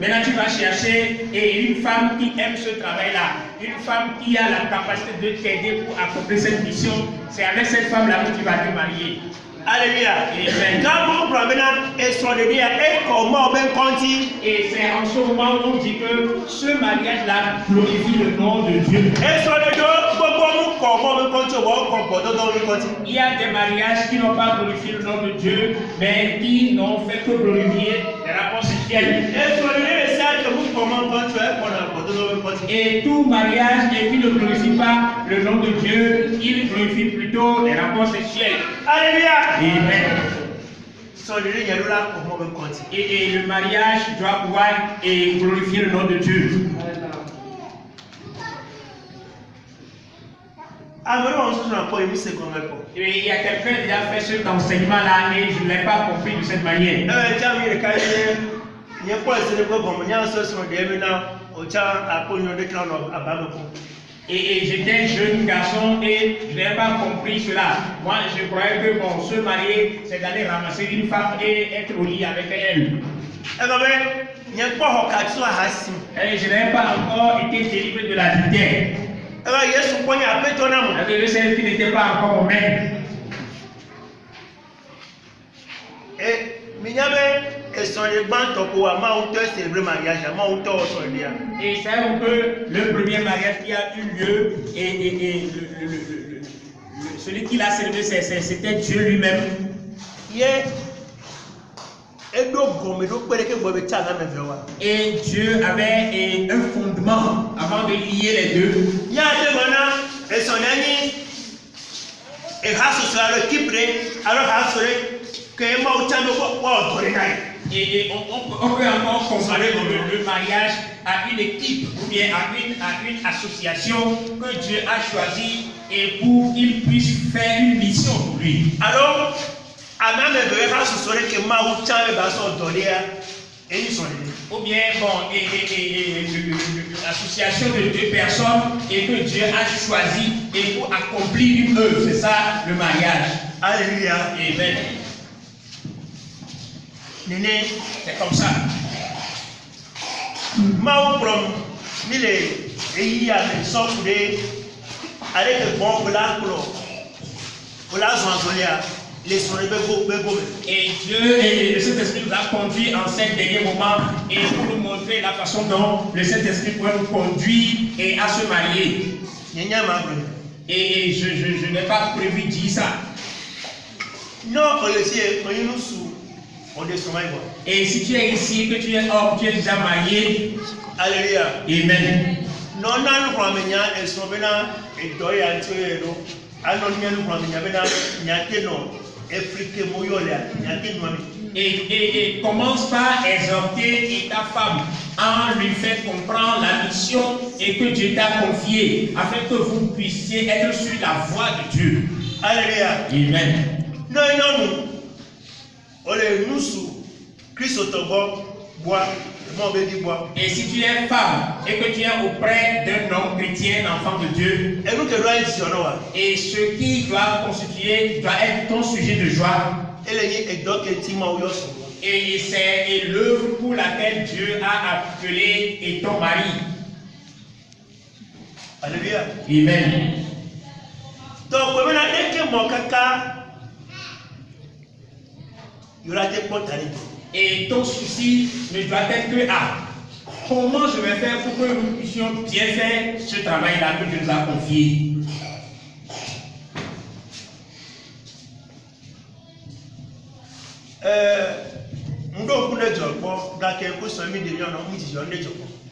maintenant tu vas chercher une femme qui aime ce travail-là, une femme qui a la capacité de t'aider pour accomplir cette mission. C'est avec cette femme-là que tu vas te marier. Alléluia. Et c'est en ce moment où on dit que ce mariage-là glorifie le nom de Dieu. Il y a des mariages qui n'ont pas glorifié le nom de Dieu, mais qui n'ont fait que glorifier les rapports sexuels. Et tout mariage qui ne glorifie pas le nom de Dieu, il glorifie plutôt les rapports sexuels. Alléluia. Amen. Et le mariage doit pouvoir glorifier le nom de Dieu. Et il y a quelqu'un qui a fait cet enseignement-là et je ne l'ai pas compris de cette manière. Et j'étais un jeune garçon et je n'avais pas compris cela. Moi, je croyais que bon, se marier, c'est d'aller ramasser une femme et être au lit avec elle. Et je n'avais pas encore été délivré de l'adultère. Le Seigneur qui n'était pas encore mon maître. Et c'est un peu le premier mariage qui a eu lieu et celui qui l'a célébré, c'était Dieu lui-même. Et Dieu avait un fondement avant de lier les deux. Et on peut encore comparer le mariage à une équipe ou bien à une association que Dieu a choisie et pour qu'il puisse faire une mission pour lui. Alors, ou bien, bon, l'association de deux personnes et que Dieu a choisi et pour accomplir une œuvre, c'est ça le mariage. Alléluia. Amen. C'est comme ça. Et Dieu et le Saint-Esprit nous a conduits en ces derniers moments et pour nous montrer la façon dont le Saint-Esprit pourrait nous conduire et à se marier. Et je n'ai pas prévu de dire ça. Et si tu es ici, que tu es homme, tu es déjà marié. Alléluia. Amen. Et commence par exhorter ta femme en lui faisant comprendre la mission et que Dieu t'a confiée afin que vous puissiez être sur la voie de Dieu. Alléluia. Amen. Et si tu es femme et que tu es auprès d'un homme chrétien, enfant de Dieu, et ce qui doit constituer doit être ton sujet de joie. Et c'est l'œuvre pour laquelle Dieu a appelé et ton mari. Alléluia. Amen. Donc, et ton souci ne doit être que comment je vais faire pour que nous puissions bien faire ce travail-là que Dieu nous a confié.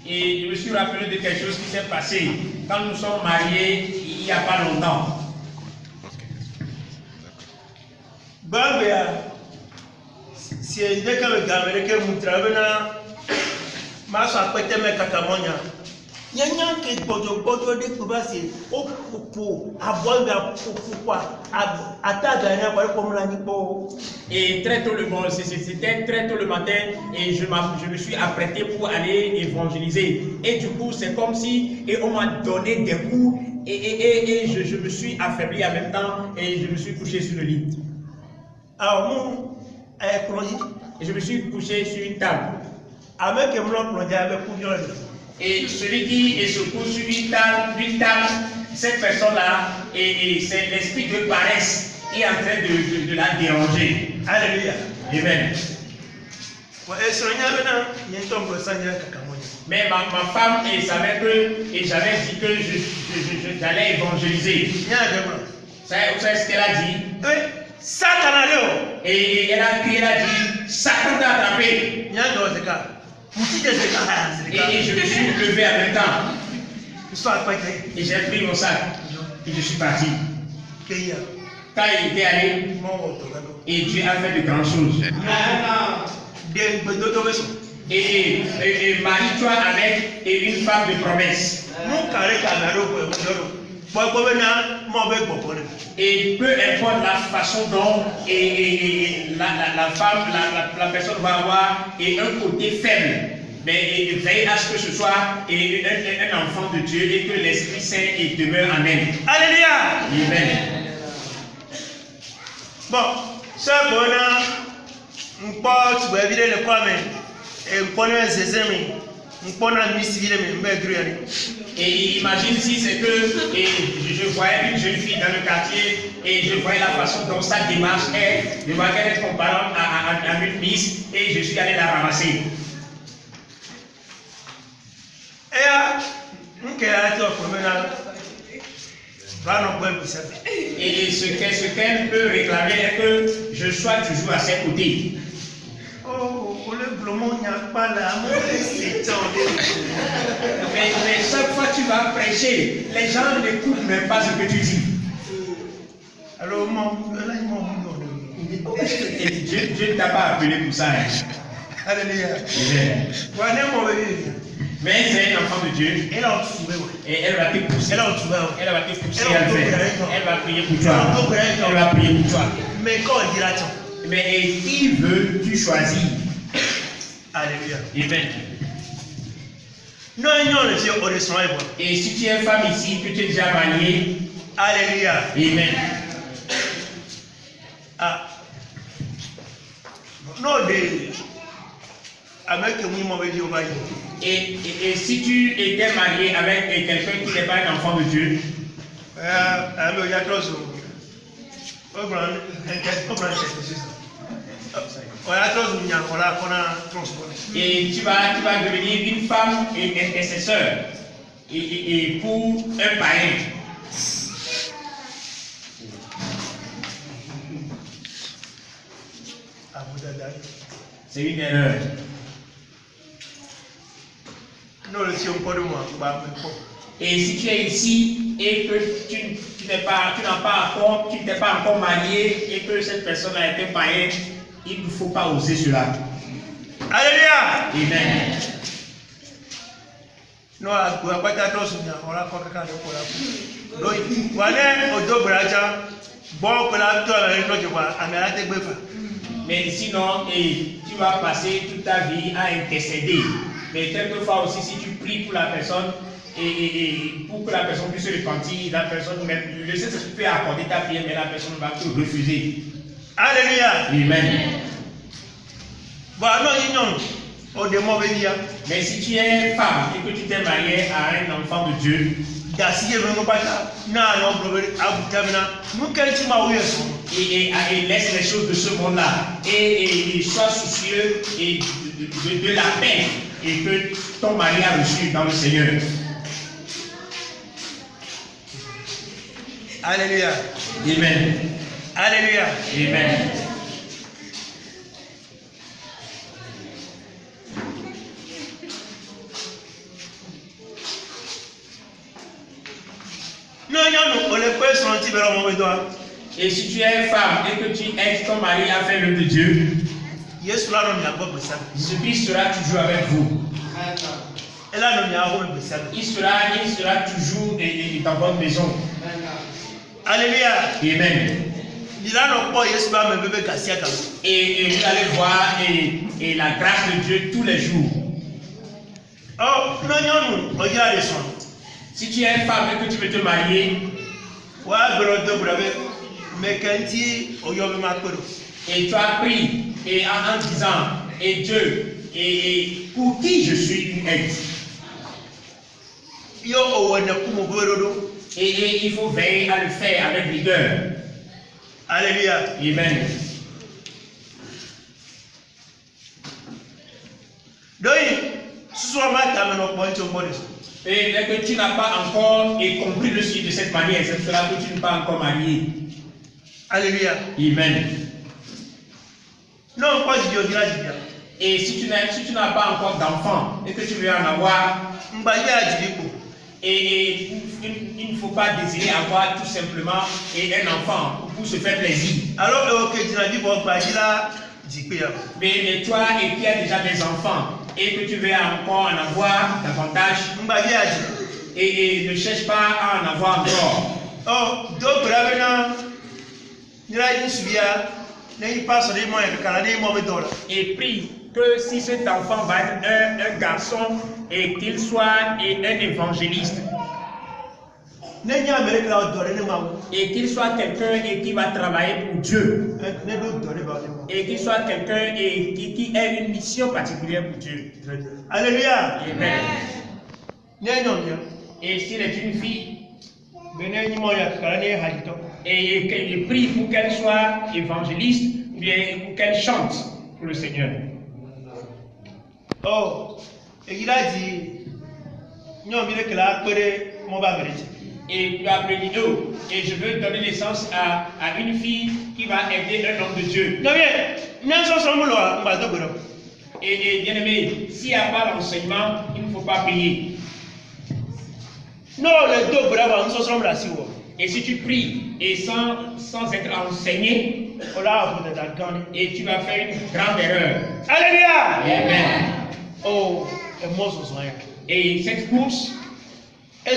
Et je me suis rappelé de quelque chose qui s'est passé quand nous sommes mariés il n'y a pas longtemps. Et très tôt c'était très tôt le matin et je me suis apprêté pour aller évangéliser. Et du coup, c'est comme si on m'a donné des coups et je me suis affaibli en même temps et je me suis couché sur le lit. Et je me suis couché sur une table. Et celui qui se couche sur une table, cette personne-là, et c'est l'esprit de paresse qui est en train de la déranger. Alléluia. Amen. Mais ma femme savait que, et j'avais dit que j'allais évangéliser. Vous savez ce qu'elle a dit? Et elle a crié, elle a dit, Satan t'a attrapé. Et je me suis levé en même temps. Et j'ai pris mon sac. Et je suis parti. quand il était allé, et Dieu a fait de grandes choses. Et marie-toi avec une femme de promesse. Et peu importe la façon dont la femme, la personne va avoir un côté faible, mais veille à ce que ce soit un enfant de Dieu et que l'Esprit Saint demeure en elle. Alléluia. Amen. Bon, ça bon, on peut tu vas vider le quoi mais et on connaît ses amis. Et imagine si c'est que je voyais une jeune fille dans le quartier et je voyais la façon dont sa démarche est, je voyais qu'elle est comparable à une miss et je suis allé la ramasser. Et ce qu'elle peut réclamer est que je sois toujours à ses côtés. Mais chaque fois que tu vas prêcher, les gens n'écoutent même pas ce que tu dis. Alors, Dieu ne t'a pas appelé pour ça. Alléluia. Mais c'est un enfant de Dieu. Et elle va te pousser. Elle va te pousser à le faire. Elle va prier pour toi. Elle va prier pour toi. Mais quand dira-t-on? Mais qui veut tu choisir? Alléluia. Amen. Et si tu es femme ici, que tu es déjà mariée. Alléluia. Amen. Ah. Non, et si tu étais marié avec quelqu'un qui n'est pas un enfant de Dieu, et tu vas devenir une femme intercesseur et pour un païen. C'est une erreur. Et si tu es ici et que tu n'es pas encore marié et que cette personne a été païenne, il ne faut pas oser cela. Alléluia. Amen. Mais sinon, tu vas passer toute ta vie à intercéder. Mais quelquefois aussi, si tu pries pour la personne et pour que la personne puisse se repentir, la personne même, le Saint-Esprit peut accorder ta prière, mais la personne va te refuser. Alléluia. Amen. Mais si tu es femme et que tu t'es marié à un enfant de Dieu, et laisse les choses de ce monde-là et sois soucieux de la paix et que ton mari a reçu dans le Seigneur. Alléluia. Amen. Alléluia. Amen. Et si tu es femme et que tu aides ton mari à faire l'œuvre de Dieu, Jésus-Christ sera toujours avec vous. Il sera toujours dans votre maison. Alléluia. Amen. Et vous allez voir la grâce de Dieu tous les jours. Si tu es femme et que tu veux te marier, et tu as pris en disant, et Dieu, et pour qui je suis une aide. Et il faut veiller à le faire avec rigueur. Alléluia. Amen. Et dès que tu n'as pas encore compris le sujet de cette manière, c'est cela que tu n'es pas encore marié. Alléluia. Amen. Non, pas du tout. Et si tu n'as pas encore d'enfant et que tu veux en avoir, Et il ne faut pas désirer avoir tout simplement un enfant pour se faire plaisir. Alors, ok, tu as dit, bon, bah, il a dit que. Mais toi et qui as déjà des enfants et que tu veux encore en avoir davantage, et ne cherche pas à en avoir encore. Oh, donc, là, et prie que si cet enfant va être un garçon et qu'il soit un évangéliste, et qu'il soit quelqu'un et qui va travailler pour Dieu, et qu'il soit quelqu'un et qui ait une mission particulière pour Dieu. Alléluia. Amen. Et s'il est une fille, et qu'il prie pour qu'elle soit évangéliste, ou bien pour qu'elle chante pour le Seigneur. Oh, et il a dit, et tu as prédit, oh, et je veux donner naissance à une fille qui va aider un homme de Dieu. Et bien aimé, s'il n'y a pas d'enseignement, il ne faut pas payer. Non, les deux bras sont ensemble là. Et si tu pries et sans être enseigné, et tu vas faire une grande erreur. Alléluia. Amen. Oh, et cette course, et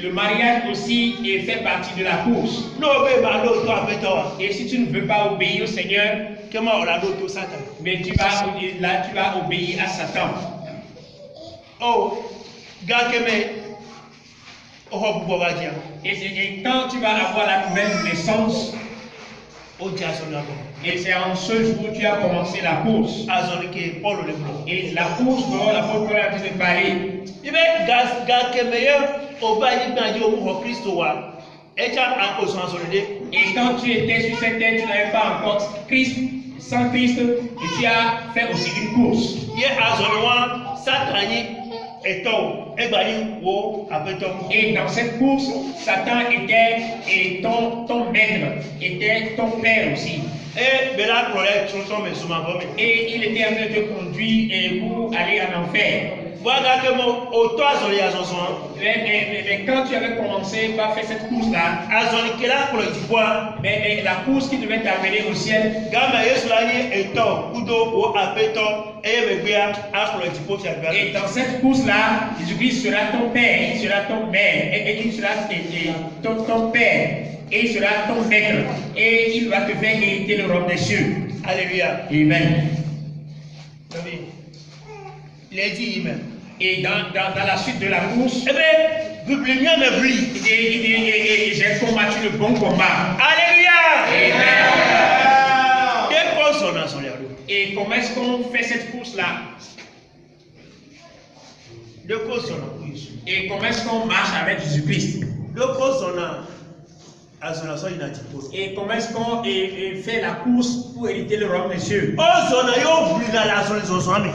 le mariage aussi fait partie de la course. Et si tu ne veux pas obéir au Seigneur, mais tu vas obéir à Satan. Oh, et quand tu vas avoir la nouvelle naissance, et c'est en ce jour que tu as commencé la course. Et la course dont l'apôtre Paul a dit de parler. Et quand tu étais sur cette terre, tu n'avais pas encore Christ, sans Christ, et tu as fait aussi une course. Et dans cette course, Satan était ton maître, était ton père aussi. Et il était en train de te conduire pour aller en enfer. Mais quand tu avais commencé par faire cette course-là, mais la course qui devait t'amener au ciel, et dans cette course-là, Jésus-Christ sera ton père, il sera ton mère, et il sera ton père, et il sera ton maître, et il va te faire hériter le royaume des cieux. Alléluia. Amen. Il a dit Amen. Et dans la suite de la course, et j'ai combattu le bon combat. Alléluia. Amen. Et comment est-ce qu'on fait cette course-là? Et comment est-ce qu'on marche avec Jésus-Christ? Et comment est-ce qu'on fait la course pour hériter le royaume des cieux?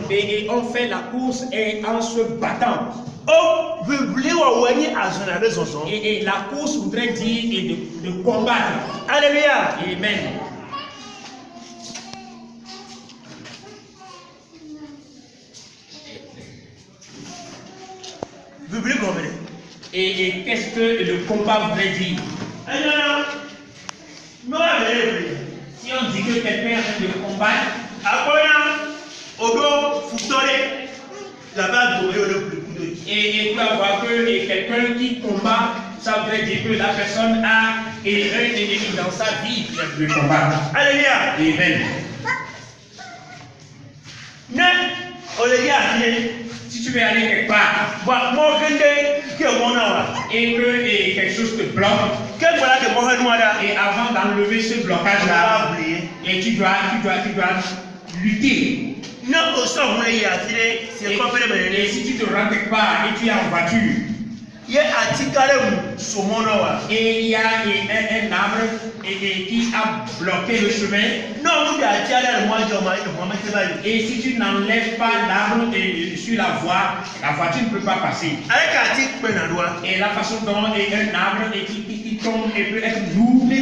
Et on fait la course en se battant. Et la course voudrait dire de combattre. Alléluia. Amen. Et qu'est-ce que le combat voudrait dire? Si on dit que quelqu'un est en train de combattre, et tu vas voir que quelqu'un qui combat, ça voudrait dire que la personne a un ennemi dans sa vie de combattre. Alléluia. Amen. Si tu veux aller quelque part, et que quelque chose te bloque, et avant d'enlever ce blocage-là, et tu dois lutter. Et si tu te rends quelque part et tu es en voiture, et il y a un arbre qui a bloqué le chemin, et si tu n'enlèves pas l'arbre sur la voie, la voiture ne peut pas passer. Et la façon dont un arbre qui tombe et peut être lourd, et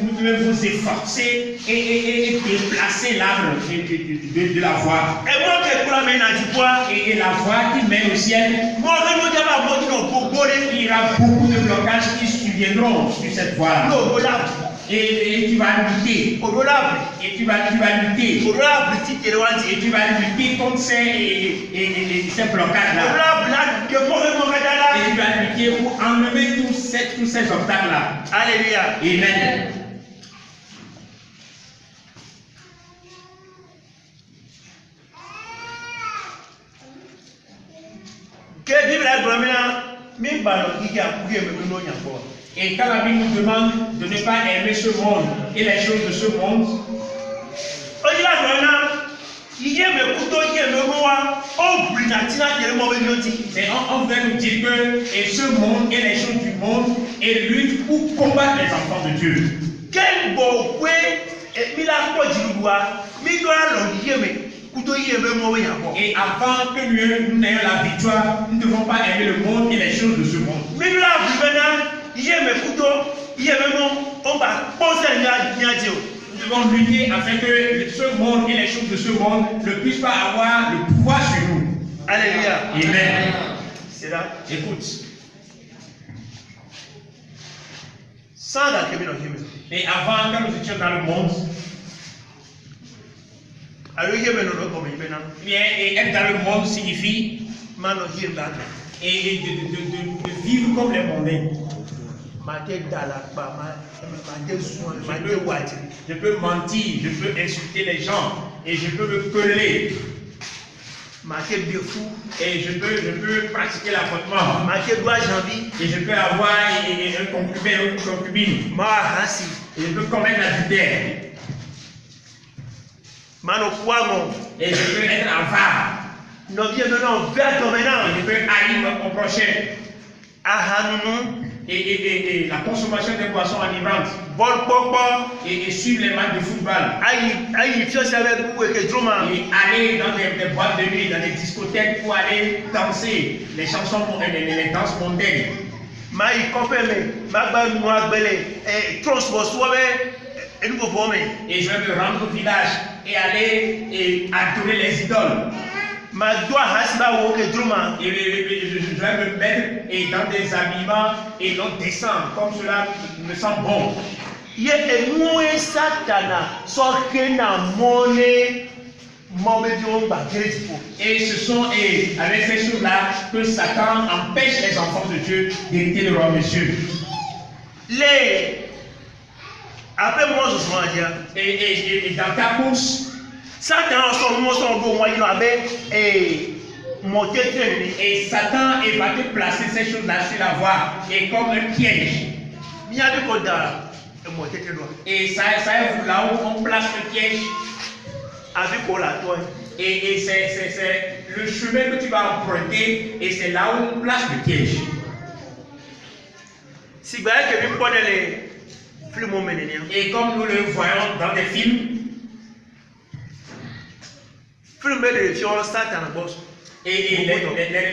vous pouvez vous efforcer et déplacer l'arbre de la voie. Et la voie qui mène au ciel, il y aura beaucoup de blocages qui surviendront sur cette voie. Et tu vas lutter. Et tu vas lutter. Et tu vas lutter contre ces blocages-là. Et tu vas lutter pour enlever tous ces obstacles-là. Alléluia. Amen. Et quand la Bible nous demande de ne pas aimer ce monde et les choses de ce monde, on veut nous dire que et ce monde et les choses du monde et lutte pour combattre les enfants de Dieu. Et avant que nous n'ayons la victoire, nous ne devons pas aimer le monde et les choses de ce monde. Nous devons lutter afin que ce monde et les choses de ce monde ne puissent pas avoir le pouvoir sur nous. Alléluia. Amen. C'est là. Écoute. Et avant, quand nous étions dans le monde, et être dans le monde signifie et de vivre comme les mondains. Je peux mentir, je peux insulter les gens et je peux me coller. Et je peux pratiquer l'affrontement. Et je peux avoir un concubin ou une concubine. Et je peux commettre l'adultère. Et je peux être avare. Et je peux haïr mon prochain. Et la consommation des boissons enivrantes. Et suivre les matchs de football. Et aller dans des boîtes de nuit, dans des discothèques pour aller danser les chansons, les danses mondaines. Et je vais me rendre au village et aller adorer les idoles. Et je vais me mettre dans des habillements et non descendre comme cela me semble bon. Et ce sont avec ces choses-là que Satan empêche les enfants de Dieu d'hériter le royaume de Dieu. Et dans ta course, Satan et Satan va te placer ces choses-là sur la voie et comme un piège. Et ça est là où on place le piège. Et c'est le chemin que tu vas emprunter et c'est là où on place le piège. Et comme nous le voyons dans des films, et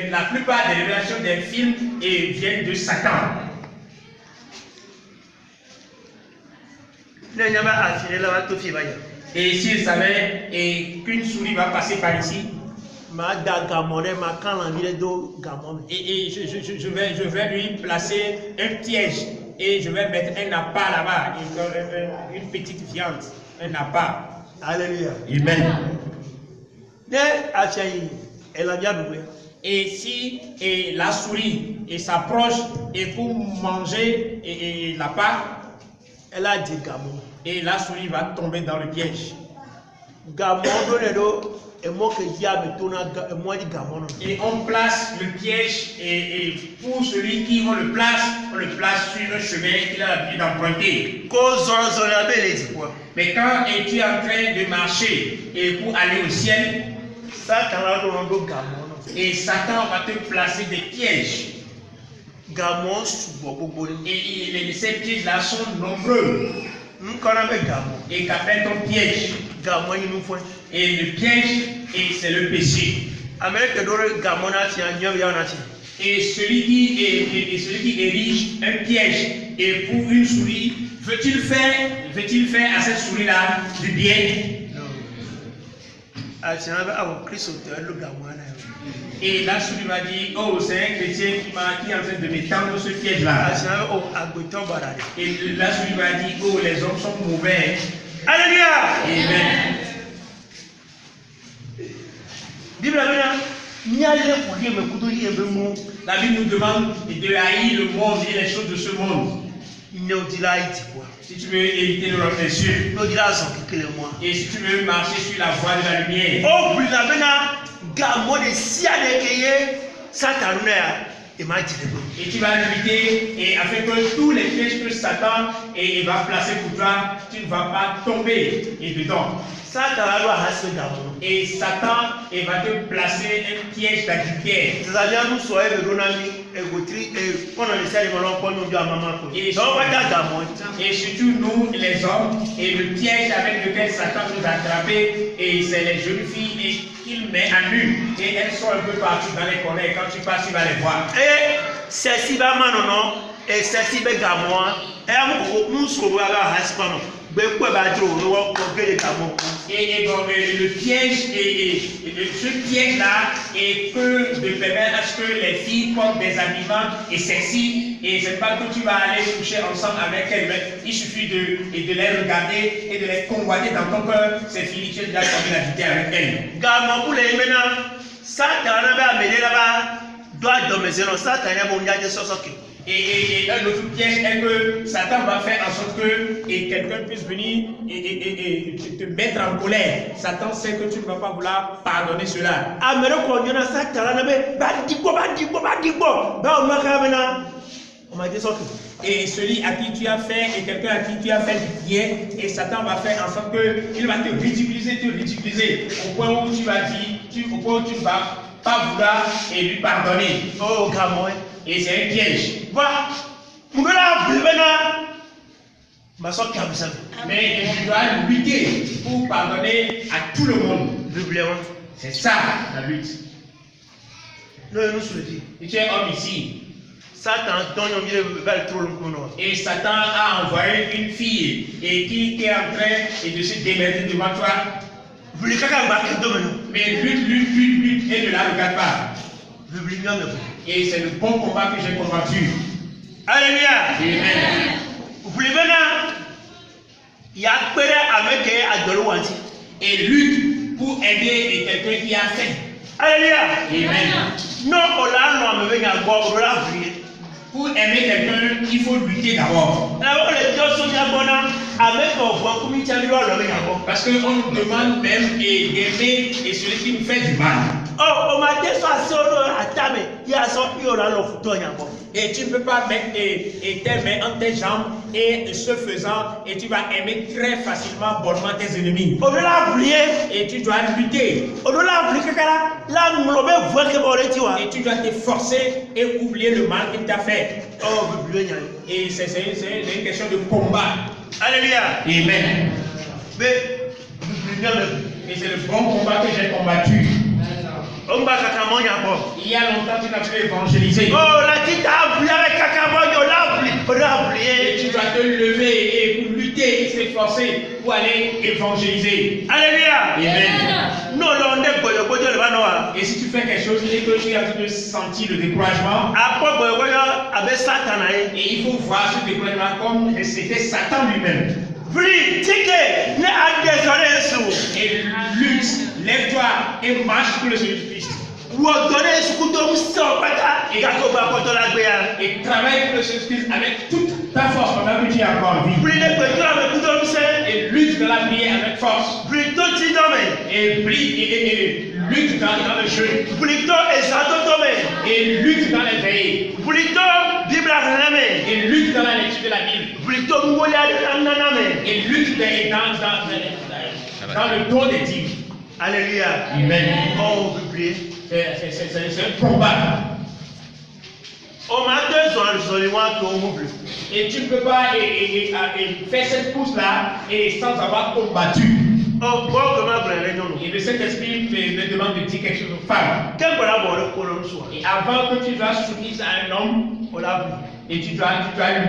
la plupart des révélations des films viennent de Satan. Et s'il savait qu'une souris va passer par ici, et je vais lui placer un piège et je vais mettre un appât là-bas, une petite viande, un appât. Alléluia. Amen. Et si la souris s'approche et pour manger l'appât, elle a dit gamon. Et la souris va tomber dans le piège. Et on place le piège et pour celui qui on le place sur un chemin qu'il a l'habitude d'emprunter. Mais quand tu es en train de marcher et pour aller au ciel, et Satan va te placer des pièges. Et ces pièges-là sont nombreux. Et qu'appelle ton piège. Et le piège, c'est le péché. Et celui qui érige un piège et pour une souris, veut-il faire à cette souris-là du bien? Et la souris m'a dit, oh, c'est un chrétien qui est en train de m'étendre ce piège-là. Et la souris m'a dit, oh, les hommes sont mauvais. Alléluia. Amen. La Bible nous demande de haïr le monde et les choses de ce monde. Si tu veux éviter le royaume des cieux, et si tu veux marcher sur la voie de la lumière, et tu vas lutter et afin que tous les pièges que Satan va placer pour toi, tu ne vas pas tomber et dedans. Et Satan va te placer un piège d'adultère. Et surtout nous les hommes, et le piège avec lequel Satan nous a attrapés, et c'est les jeunes filles qu'il met à nu. Et elles sont un peu partout dans les collèges. Quand tu passes, tu vas les voir. Et c'est Et bon, le piège, ce piège-là est que de permettre à ce que les filles portent des habillements et sexy. Et c'est pas que tu vas aller coucher ensemble avec elles, mais il suffit de les regarder et de les convoiter dans ton cœur. Ces filles, tu es déjà tombé l'adulté avec elles. Et un autre piège est que Satan va faire en sorte que quelqu'un puisse venir et te mettre en colère. Satan sait que tu ne vas pas vouloir pardonner cela. Et celui à qui tu as fait, et quelqu'un à qui tu as fait du bien, et Satan va faire en sorte qu'il va te ridiculiser, au point où tu vas dire, au point où tu ne vas pas vouloir et lui pardonner. Oh, et c'est un piège. Voilà. Mais tu dois lutter pour pardonner à tout le monde. C'est ça la lutte. Et tu es homme ici. Et Satan a envoyé une fille et qui est en train de se démerder devant toi. Mais lutte et ne la regarde pas. Et c'est le bon combat que j'ai combattu. Alléluia. Amen. Et lutte pour aider quelqu'un qui a faim. Alléluia. Amen. Pour aimer quelqu'un, il faut lutter d'abord. Parce qu'on nous demande même d'aimer celui qui nous fait du mal. Et tu ne peux pas mettre tes mains entre tes jambes et ce faisant, et tu vas aimer très facilement, bonnement tes ennemis. Et tu dois lutter. Et tu dois te forcer et oublier le mal qu'il t'a fait. Et c'est une question de combat. Alléluia. Amen. Et c'est le bon combat que j'ai combattu. Il y a longtemps tu n'as pu évangéliser. Et tu dois te lever et pour lutter et s'efforcer pour aller évangéliser. Alléluia. Amen. Et si tu fais quelque chose et que tu as de sentir le découragement, et il faut voir ce découragement comme c'était Satan lui-même. Et lutte, lève-toi et marche pour le Seigneur Christ. Et travaille pour le Seigneur Christ avec toute ta force pendant que tu es encore en vie. Et lutte dans la prière avec force. Et lutte dans le jeûne. Et lutte dans les veillées. Et lutte dans la lecture de la Bible. Et lutte dans le don des dîmes. Alléluia. Amen. C'est un combat. Et tu ne peux pas faire cette course-là et sans avoir combattu. Et le Saint-Esprit me demande de dire quelque chose aux femmes. Et avant que tu dois soumettre à un homme, et tu dois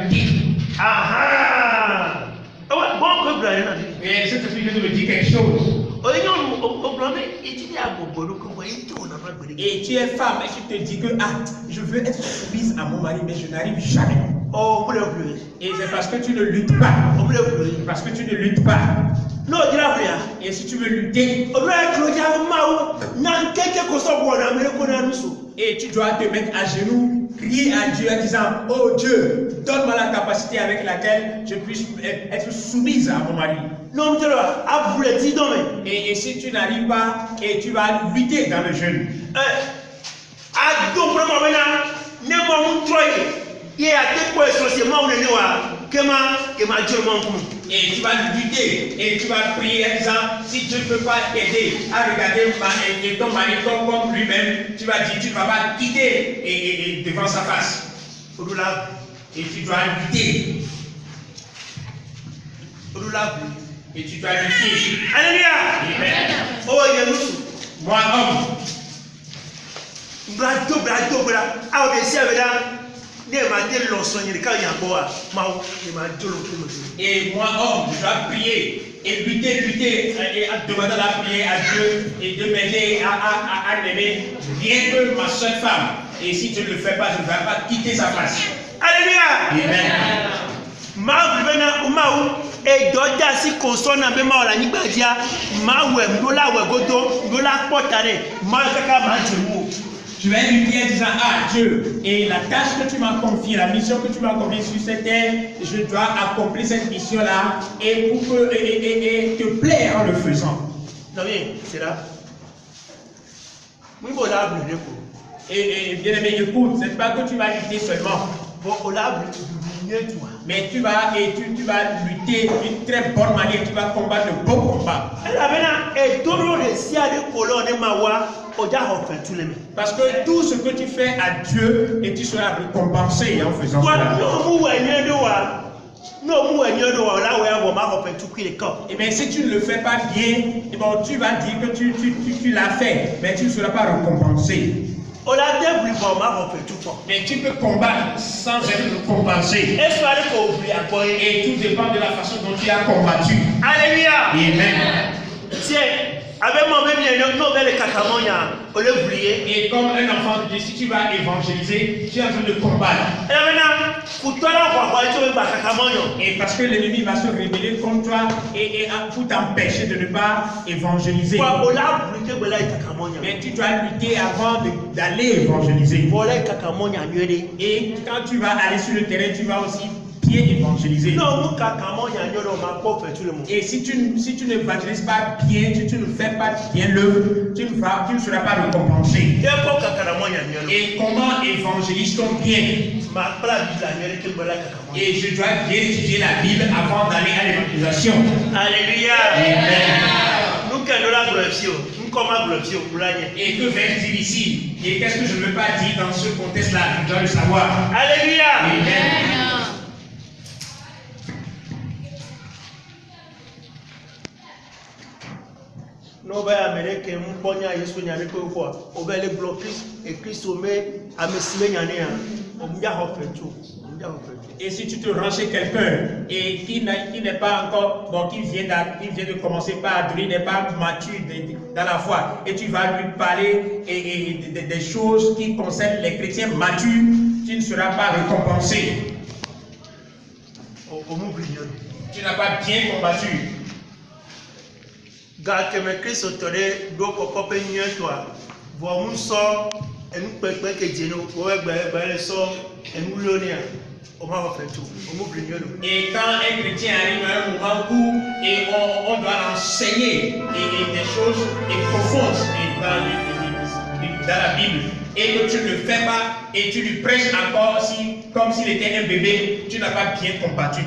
lutter. Aha! Bon, que Brian a dit. Et cet esprit de me dire quelque chose. Et tu es femme et tu te dis que je veux être soumise à mon mari, mais je n'arrive jamais. Oh, et c'est parce que tu ne luttes pas. Parce que tu ne luttes pas. Non, et si tu veux lutter, et tu dois te mettre à genoux, crier à Dieu en disant, oh Dieu, donne-moi la capacité avec laquelle je puisse être soumise à mon mari. Non, et si tu n'arrives pas, et tu vas lutter dans le jeûne. Et tu vas lutter et tu vas prier en disant, si Dieu ne peut pas t'aider à regarder ton mari comme lui-même, tu vas dire, tu ne vas pas quitter et devant sa face. Et tu dois lutter. Et tu dois lutter. Alléluia. Amen. Oh, moi, homme. Et moi, homme, je dois prier et lutter et demander la prière à Dieu et de m'aider à l'aimer rien que ma seule femme. Et si tu ne le fais pas, je ne vais pas quitter sa face. Alléluia. Amen. Et doda si consona be ma la nigba dia ma we mdola we godo mdola potare ma kaka ma jemu. Je vais lui dire en disant, Dieu, et la tâche que tu m'as confiée, la mission que tu m'as confiée sur cette terre, je dois accomplir cette mission-là et pour te plaire en le faisant. Non mais c'est là. Et bien aimé, écoute, ce n'est pas que tu vas lutter seulement. Mais tu vas lutter d'une très bonne manière, tu vas combattre le bon combat. Parce que tout ce que tu fais à Dieu, et tu seras récompensé en faisant cela. Et bien si tu ne le fais pas bien, tu vas dire que tu l'as fait, mais tu ne seras pas récompensé. Mais tu peux combattre sans être récompensé. Et tout dépend de la façon dont tu as combattu. Alléluia. Amen. Et comme un enfant de Dieu, si tu vas évangéliser, tu es en train de combattre. Et parce que l'ennemi va se révéler contre toi et pour t'empêcher de ne pas évangéliser. Mais tu dois lutter avant d'aller évangéliser. Et quand tu vas aller sur le terrain, tu vas aussi bien évangéliser. Et si tu n'évangélises pas bien, si tu ne fais pas bien l'œuvre, tu ne seras pas récompensé. Et comment évangélise-t-on bien? Et je dois bien étudier la Bible avant d'aller à l'évangélisation. Alléluia. Amen. Et que vais-je dire ici? Et qu'est-ce que je ne veux pas dire dans ce contexte-là? Je dois le savoir. Alléluia. Amen. No ba America mponya Yesu nyame ko fo obele bloquer et Christ ome amesime nyane a omja hofetu. Et si tu te rends chez quelqu'un et qui n'est pas encore, bon, qui vient de commencer par adorer, n'est pas mature dans la foi, et tu vas lui parler des choses qui concernent les chrétiens matures, tu ne seras pas récompensé. Tu n'as pas bien combattu. Et quand un chrétien arrive à un moment où on doit l'enseigner des choses profondes dans la Bible, et que tu ne le fais pas et tu lui prêches encore comme s'il était un bébé, tu n'as pas bien combattu.